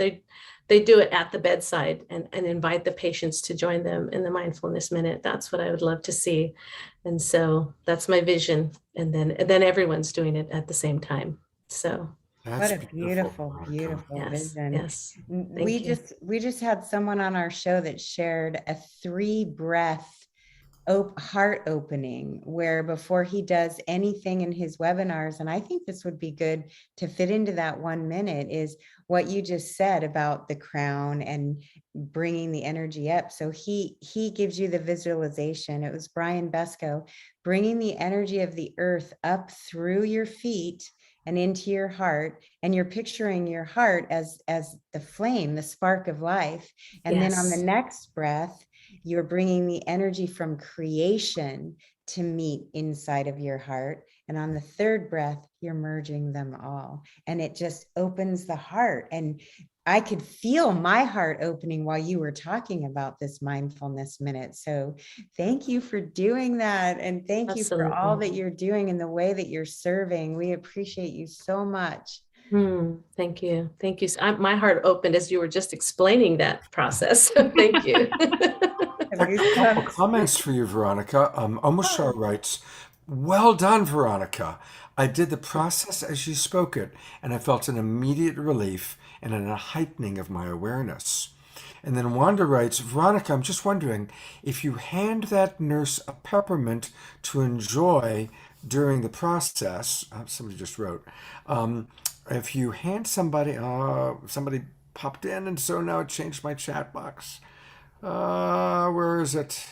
S6: they do it at the bedside and invite the patients to join them in the Mindfulness Minute. That's what I would love to see. And so that's my vision. And then everyone's doing it at the same time. So
S3: what a beautiful vision.
S6: Yes.
S3: We just had someone on our show that shared a 3-breath heart opening, where before he does anything in his webinars, and I think this would be good to fit into that 1 minute, is what you just said about the crown and bringing the energy up. So he gives you the visualization. It was Brian Besco, bringing the energy of the earth up through your feet and into your heart, and you're picturing your heart as the flame, the spark of life. And then on the next breath, you're bringing the energy from creation to meet inside of your heart. And on the third breath, you're merging them all. And it just opens the heart. And I could feel my heart opening while you were talking about this Mindfulness Minute. So thank you for doing that. And thank you for all that you're doing and the way that you're serving. We appreciate you so much.
S6: Thank you. Thank you. My heart opened as you were just explaining that process. Thank you.
S1: A couple comments for you, Veronica. Omoshar writes, well done, Veronica. I did the process as you spoke it, and I felt an immediate relief and a heightening of my awareness. And then Wanda writes, Veronica, I'm just wondering if you hand that nurse a peppermint to enjoy during the process. Somebody just wrote, if you hand somebody popped in, and so now it changed my chat box. Where is it?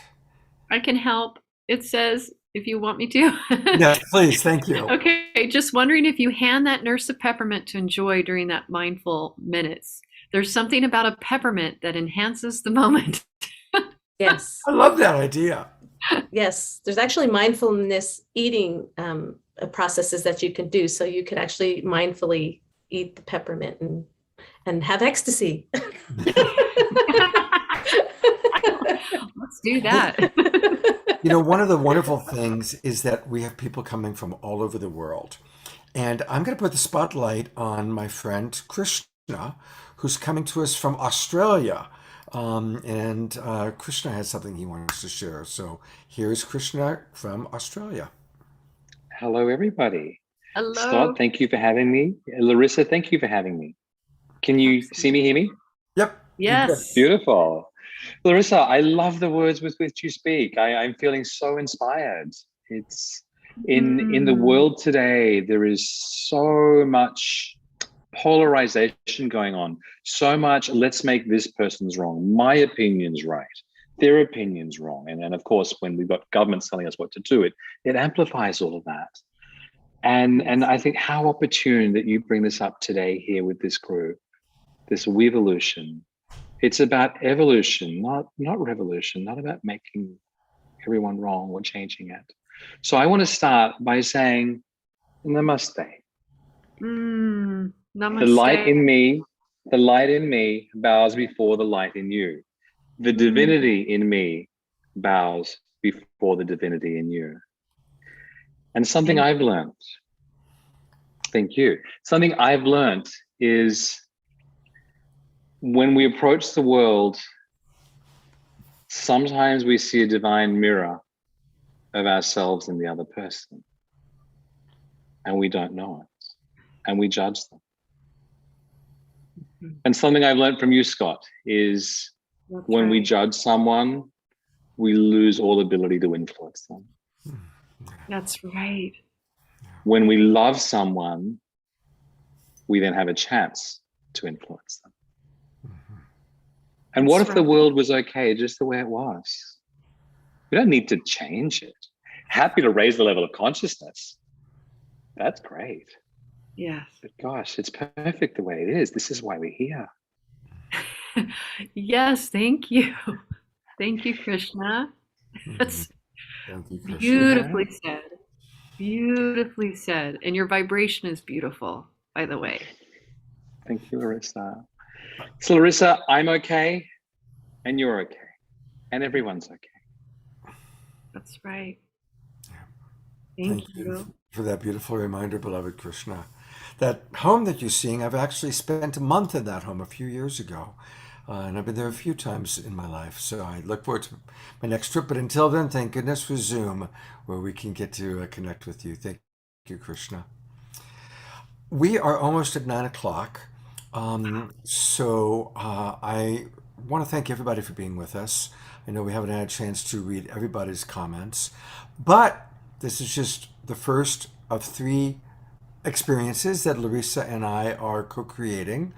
S2: I can help. It says, if you want me to.
S1: Yes, please. Thank you.
S2: Okay. Just wondering if you hand that nurse a peppermint to enjoy during that mindful minutes. There's something about a peppermint that enhances the moment.
S6: Yes.
S1: I love that idea.
S6: Yes. There's actually mindfulness eating processes that you can do. So you could actually mindfully eat the peppermint and have ecstasy.
S2: Let's do that.
S1: One of the wonderful things is that we have people coming from all over the world. And I'm going to put the spotlight on my friend Krishna, who's coming to us from Australia. And Krishna has something he wants to share. So here's Krishna from Australia.
S5: Hello, everybody.
S2: Hello.
S5: Scott, thank you for having me. Larissa, thank you for having me. Can you see me, hear me?
S1: Yep.
S2: Yes.
S5: Beautiful. Larissa, I love the words with which you speak. I'm feeling so inspired. It's in the world today, there is so much polarization going on. So much, let's make this person's wrong. My opinion's right. Their opinion's wrong. And then, of course, when we've got governments telling us what to do, it amplifies all of that. And I think how opportune that you bring this up today here with this group, this WEvolution. It's about evolution, not revolution, not about making everyone wrong or changing it. So I want to start by saying, namaste.
S2: Namaste.
S5: The light in me bows before the light in you. The divinity in me bows before the divinity in you. And something I've learned, thank you. Something I've learned is when we approach the world, sometimes we see a divine mirror of ourselves in the other person, and we don't know it, and we judge them. And something I've learned from you, Scott, is
S2: That's
S5: when we
S2: right.
S5: judge someone, we lose all ability to influence them.
S2: That's right.
S5: When we love someone, we then have a chance to influence them. And what
S2: That's
S5: if the
S2: right.
S5: world was okay just the way it was? We don't need to change it. Happy to raise the level of consciousness. That's great.
S2: Yes.
S5: But gosh, it's perfect the way it is. This is why we're here.
S2: Yes, thank you. Thank you, Krishna. That's
S1: Thank you, Krishna.
S2: beautifully said. Beautifully said. And your vibration is beautiful, by the way.
S5: Thank you, Larissa. So, Larissa, I'm okay, and you're okay, and everyone's okay.
S2: That's right.
S1: Thank
S2: Thank
S1: you
S2: you.
S1: for that beautiful reminder, beloved Krishna. That home that you're seeing, I've actually spent a month in that home a few years ago. And I've been there a few times in my life. So I look forward to my next trip. But until then, thank goodness for Zoom, where we can get to connect with you. Thank you, Krishna. We are almost at 9 o'clock. I want to thank everybody for being with us. I know we haven't had a chance to read everybody's comments, but this is just the first of 3 experiences that Larissa and I are co-creating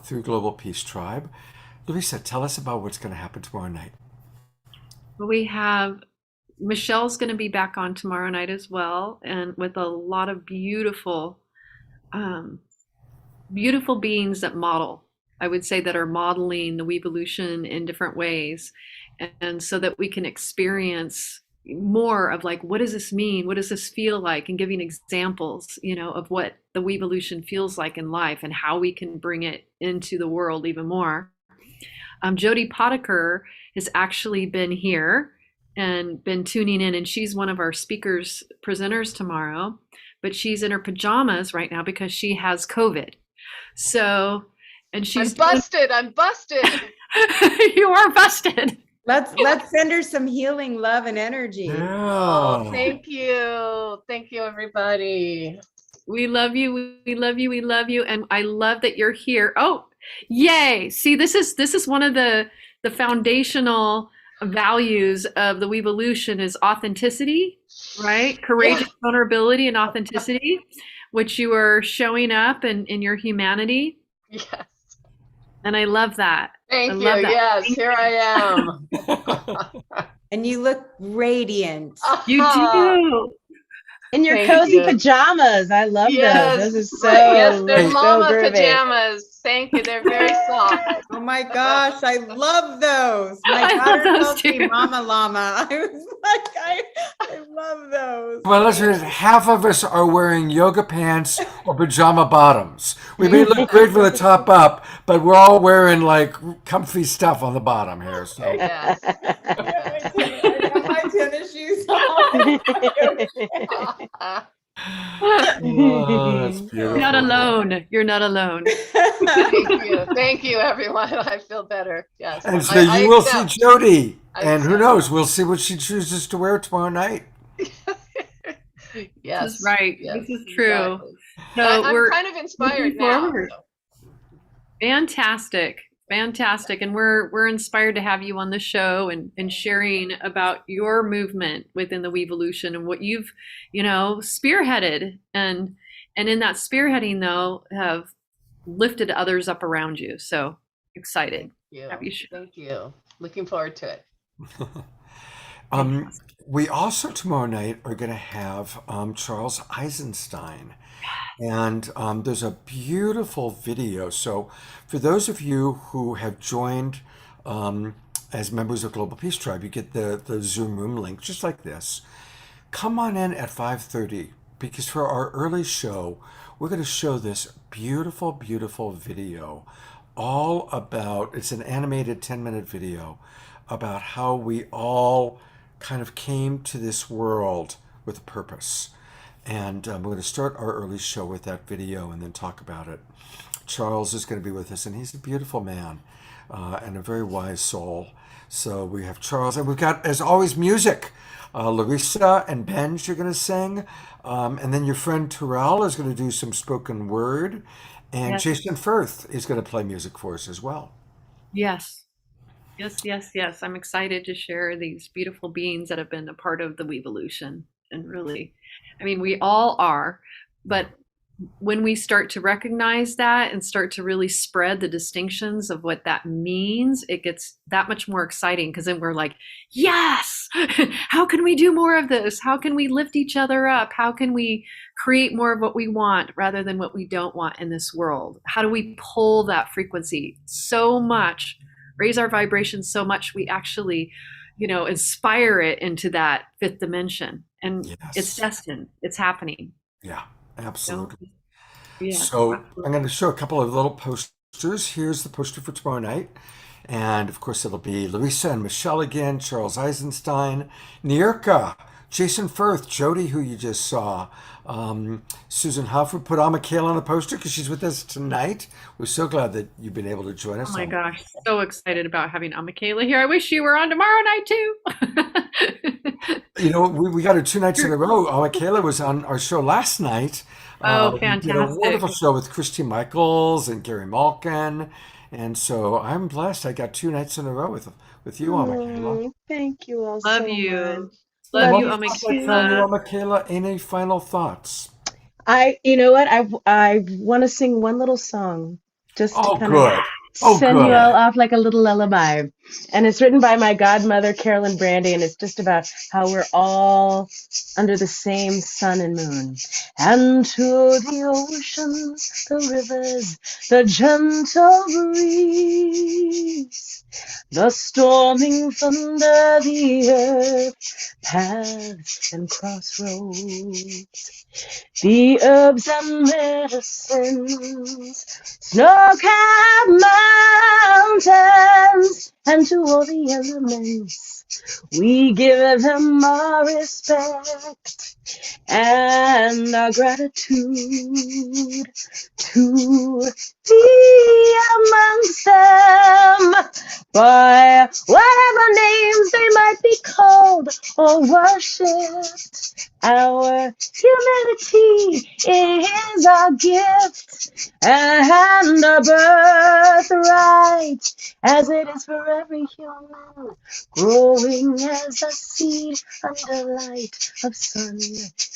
S1: through Global Peace Tribe. Larissa, tell us about what's going to happen tomorrow night.
S2: We have Michelle's going to be back on tomorrow night as well, and with a lot of beautiful, beautiful beings that model. I would say that are modeling the WEvolution in different ways, and so that we can experience more of like, what does this mean? What does this feel like? And giving examples, of what the WEvolution feels like in life and how we can bring it into the world even more. Jodie Potter has actually been here and been tuning in, and she's one of our speakers, presenters tomorrow, but she's in her pajamas right now because she has COVID. So, and she's
S7: I'm busted.
S2: You are busted.
S3: Let's send her some healing love and energy.
S7: Oh, thank you, everybody.
S2: We love you. We love you. We love you. And I love that you're here. Oh, yay. See, this is one of the foundational values of the WEvolution is authenticity, right? Courageous vulnerability and authenticity, which you are showing up in your humanity.
S7: Yes.
S2: And I love that.
S7: Thank
S2: I
S7: you.
S2: love that.
S7: Yes,
S2: Thank
S7: here
S2: you.
S7: I am.
S3: And you look radiant.
S2: You do.
S4: In your
S7: Thank
S4: cozy
S7: you.
S4: pajamas. I love
S7: Yes.
S4: those. Those are so,
S7: Yes, they're
S1: Hey.
S4: so
S7: mama
S4: groovy.
S7: pajamas. Thank you. They're very soft.
S3: Oh my gosh, I love those. My
S2: I love
S3: daughter
S2: those
S3: calls me
S2: too.
S3: Mama Llama. I was like, I love those.
S1: Well, listeners, half of us are wearing yoga pants or pajama bottoms. We may look great from the top up, but we're all wearing like comfy stuff on the bottom here. So
S7: Yes.
S3: I got my tennis shoes on.
S1: oh, that's beautiful.
S2: You're not alone. You're not alone.
S7: Thank you. Thank you, everyone. I feel better. Yes.
S1: And so
S7: I
S1: you will see
S7: accept.
S1: Jodie,
S7: I
S1: and who
S7: accept.
S1: knows? We'll see what she chooses to wear tomorrow night.
S7: Yes.
S2: This is right.
S7: Yes,
S2: This is true.
S7: exactly.
S2: So
S7: I'm
S2: we're
S7: kind of inspired
S2: looking
S7: now.
S2: forward. Fantastic. Fantastic. And we're inspired to have you on the show and sharing about your movement within the WEvolution and what you've, spearheaded and in that spearheading though have lifted others up around you. So excited. Have you
S7: Thank you. Looking forward to it.
S1: We also tomorrow night are going to have Charles Eisenstein. And there's a beautiful video. So for those of you who have joined as members of Global Peace Tribe, you get the Zoom room link just like this. Come on in at 5:30 because for our early show, we're going to show this beautiful, beautiful video all about, it's an animated 10-minute video about how we all kind of came to this world with a purpose. And we're going to start our early show with that video and then talk about it. Charles is going to be with us, and he's a beautiful man and a very wise soul. So we have Charles, and we've got, as always, music. Larissa and Benj are going to sing, and then your friend Terrell is going to do some spoken word, and
S2: Yes.
S1: Jason Firth is going to play music for us as well.
S2: Yes. Yes, yes, yes. I'm excited to share these beautiful beings that have been a part of the WEvolution. And really, I mean, we all are, but when we start to recognize that and start to really spread the distinctions of what that means, it gets that much more exciting, because then we're like, yes, how can we do more of this? How can we lift each other up? How can we create more of what we want rather than what we don't want in this world? How do we pull that frequency so much, raise our vibration so much we actually, inspire it into that fifth dimension? And it's destined. It's happening.
S1: Yeah, absolutely.
S2: Yeah,
S1: So
S2: absolutely.
S1: I'm going to show a couple of little posters. Here's the poster for tomorrow night. And of course, it'll be Larissa and Michelle again, Charles Eisenstein, Nirka, Jason Firth, Jodie, who you just saw, Susan Huff. We put Michaela on the poster because she's with us tonight. We're so glad that you've been able to join us.
S2: Oh my gosh, so excited about having Michaela here. I wish you were on tomorrow night too.
S1: We got her 2 nights in a row. Michaela was on our show last night.
S2: Oh,
S1: We did a
S2: fantastic.
S1: wonderful show with Christy Michaels and Gary Malkin. And so I'm blessed. I got 2 nights in a row with you, Michaela.
S4: Oh, thank you all
S2: Love
S4: so
S2: you.
S4: much.
S2: Love you,
S1: Love you, from
S2: Michaela.
S1: Michaela. Any final thoughts?
S4: You know what? I want to sing one little song just to
S1: Oh,
S4: kind of
S1: good. Oh,
S4: send you
S1: good.
S4: all off like a little lullaby. And it's written by my godmother, Carolyn Brandy, and it's just about how we're all under the same sun and moon. And to the ocean, the rivers, the gentle breeze, the storming thunder, the earth, paths and crossroads, the herbs and medicines, snow-capped mountains, and to all the elements, we give them our respect and our gratitude to be amongst them by whatever names they might be called or worshipped. Our humanity is our gift and our birthright, as it is for every human, growing as a seed under light of sun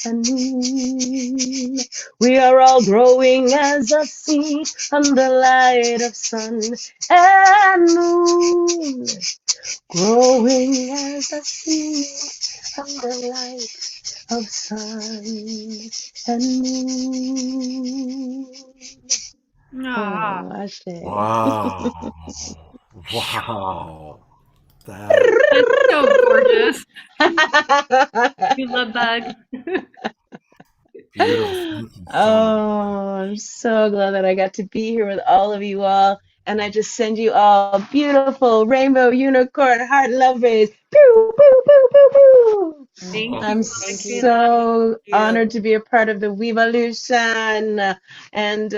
S4: and moon. We are all growing as a seed under light of sun and moon. Growing as a seed under light of sun and moon.
S2: Aw,
S4: Oh, Ashe.
S1: Wow. Wow. That
S2: that's so gorgeous. You love bug.
S1: beautiful. Thank you so much.
S4: Oh, I'm so glad that I got to be here with all of you all. And I just send you all beautiful rainbow unicorn heart love rays. Pew, pew, pew, pew, pew.
S2: Thank you.
S4: I'm
S2: Thank you.
S4: so
S3: you.
S4: honored to be a part of the WEvolution. And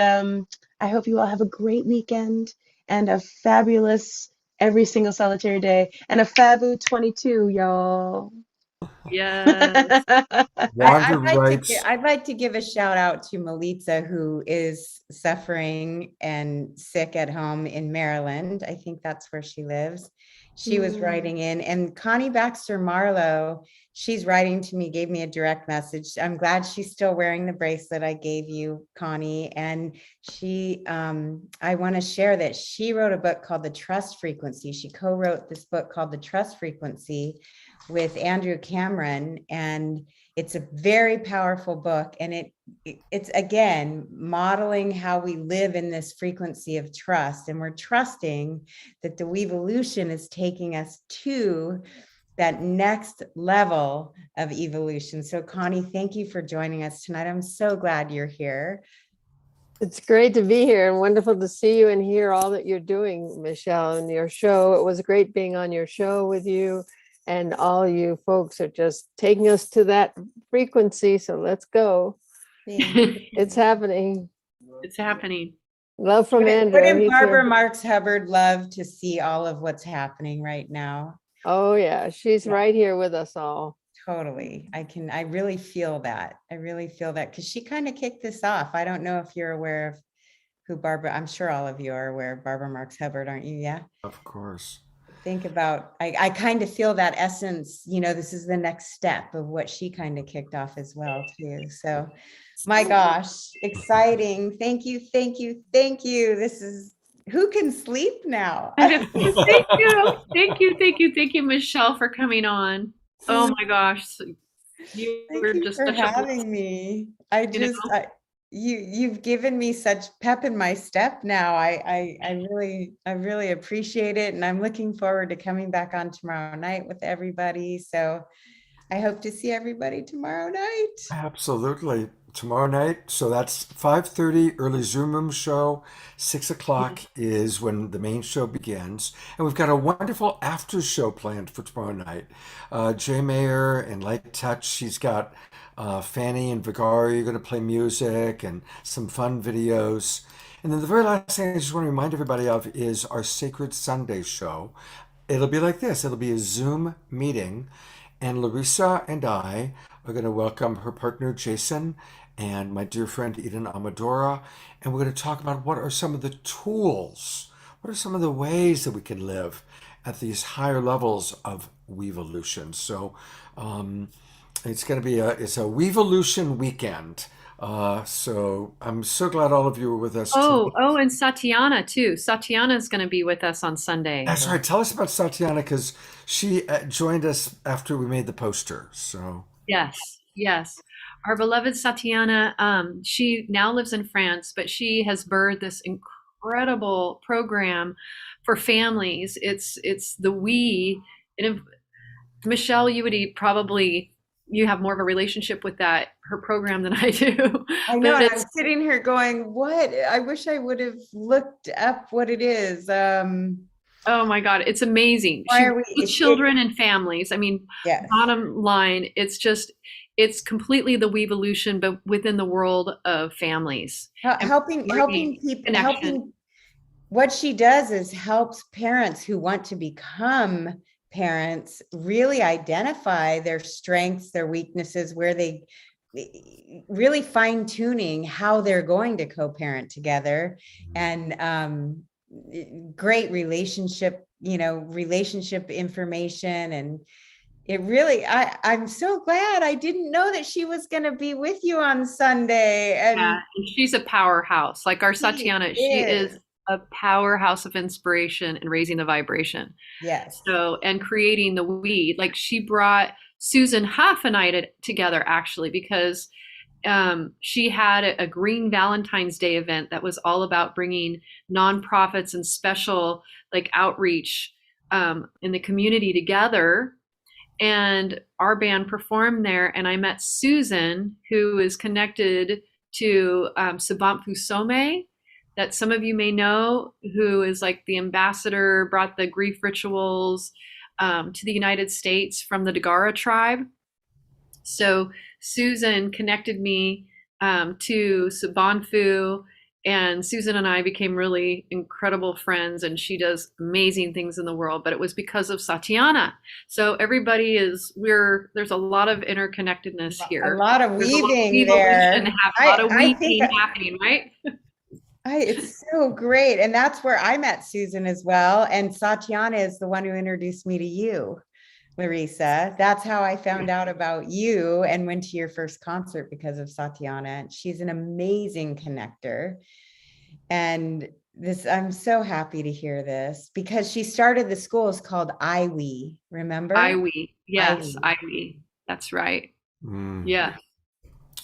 S4: I hope you all have a great weekend and a fabulous every single solitary day and a Fabu 22, y'all.
S2: Yes.
S1: Wander writes,
S3: I'd like to give a shout out to Melitza, who is suffering and sick at home in Maryland. I think that's where she lives. She was writing in, and Connie Baxter Marlowe, she's writing to me, gave me a direct message. I'm glad she's still wearing the bracelet I gave you, Connie. And she, I want to share that she wrote a book called The Trust Frequency. She co-wrote this book called The Trust Frequency with Andrew Cameron, and it's a very powerful book, and it's again modeling how we live in this frequency of trust, and we're trusting that the WEvolution is taking us to that next level of evolution. So Connie, thank you for joining us tonight. I'm so glad you're here.
S8: It's great to be here and wonderful to see you and hear all that you're doing, Michelle, and your show. It was great being on your show with you. And all you folks are just taking us to that frequency. So let's go. It's happening.
S2: It's happening.
S8: Love from Andrew.
S3: Wouldn't
S8: He's
S3: Barbara
S8: here.
S3: Marx Hubbard love to see all of what's happening right now?
S8: Oh yeah, she's
S3: Yeah.
S8: right here with us all.
S3: Totally. I really feel that. I really feel that because she kind of kicked this off. I don't know if you're aware of who Barbara, I'm sure all of you are aware of Barbara Marx Hubbard, aren't you? Yeah.
S1: Of course.
S3: Think about, I kind of feel that essence, this is the next step of what she kind of kicked off as well too. So my gosh, exciting. Thank you, thank you, thank you. This is, who can sleep now?
S2: Thank you. Thank you. Thank you. Thank you, Michelle, for coming on. Oh my gosh. You
S3: Thank
S2: were
S3: you
S2: just
S3: for
S2: such a
S3: having
S2: blessing.
S3: me.
S2: know?
S3: You've given me such pep in my step now. I really appreciate it. And I'm looking forward to coming back on tomorrow night with everybody. So I hope to see everybody tomorrow night.
S1: Absolutely. Tomorrow night. So that's 5:30 early Zoom room show. 6 o'clock is when the main show begins. And we've got a wonderful after show planned for tomorrow night. Jay Mayer and Light Touch. She's got Fanny and Vigari are going to play music and some fun videos. And then the very last thing I just want to remind everybody of is our Sacred Sunday show. It'll be like this. It'll be a Zoom meeting, and Larissa and I are going to welcome her partner Jason and my dear friend Eden Amadora, and we're going to talk about what are some of the tools, what are some of the ways that we can live at these higher levels of WEvolution. So it's going to be it's a WEvolution weekend. So I'm so glad all of you were with us today.
S2: And Satyana too. Satyana is going to be with us on Sunday.
S1: That's right. Tell us about Satyana, because she joined us after we made the poster. So
S2: Yes. Our beloved Satyana, she now lives in France, but she has birthed this incredible program for families. It's the we. And Michelle, you have more of a relationship with her program than I do.
S3: I know. I'm sitting here going, what? I wish I would have looked up what it is.
S2: Oh my God, it's amazing. Children and families. I mean,
S3: yes.
S2: Bottom line, it's completely the WEvolution, but within the world of families.
S3: Helping people, what she does is helps parents who want to become parents really identify their strengths, their weaknesses, where they really fine-tuning how they're going to co-parent together, and great relationship information. And it really, I'm so glad. I didn't know that she was going to be with you on Sunday. And
S2: she's a powerhouse. Like our Satyana, she is a powerhouse of inspiration and raising the vibration.
S3: Yes.
S2: So, and creating the we, like she brought Susan Huff and I together actually, because she had a Green Valentine's Day event that was all about bringing nonprofits and special outreach in the community together. And our band performed there, and I met Susan, who is connected to Sabanthu Some, that some of you may know, who is like the ambassador, brought the grief rituals to the United States from the Dagara tribe. So Susan connected me to Sabanthu, and Susan and I became really incredible friends, and she does amazing things in the world, but it was because of Satyana. So everybody there's a lot of interconnectedness here.
S3: A lot of weaving there.
S2: And a lot of weaving happening, right?
S3: It's so great. And that's where I met Susan as well. And Satyana is the one who introduced me to you, Larissa. That's how I found out about you and went to your first concert, because of Satyana. She's an amazing connector. And I'm so happy to hear this, because she started the school is called IWE, remember?
S2: IWE, yes, IWE. That's right. Yeah.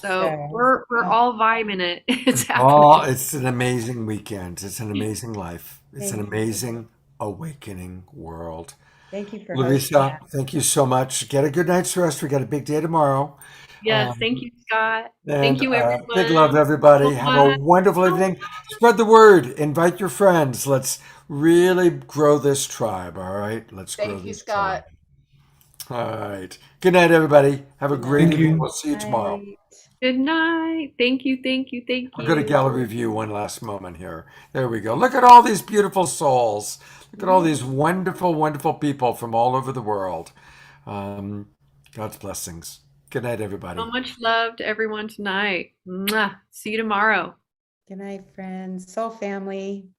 S2: So we're all vibing it. It's happening.
S1: It's an amazing weekend. It's an amazing life. It's an amazing awakening world.
S3: Thank you for
S1: Larissa. Thank you so much. Get a good night's rest. We got a big day tomorrow.
S2: Yes, thank you, Scott. Thank you, everyone.
S1: Big love, everybody. Have a wonderful evening. Spread the word. Invite your friends. Let's really grow this tribe. All right. Let's grow this
S7: Scott.
S1: tribe. All right. Good night, everybody. Have a great evening. We'll see you tomorrow.
S2: Good night. Thank you, thank you, thank
S1: I'll go to
S2: you.
S1: gallery view one last moment here. There we go. Look at all these beautiful souls. Look at all these wonderful, wonderful people from all over the world. God's blessings. Good night, everybody.
S2: So much love to everyone tonight. Mwah. See you tomorrow.
S3: Good night, friends. Soul family.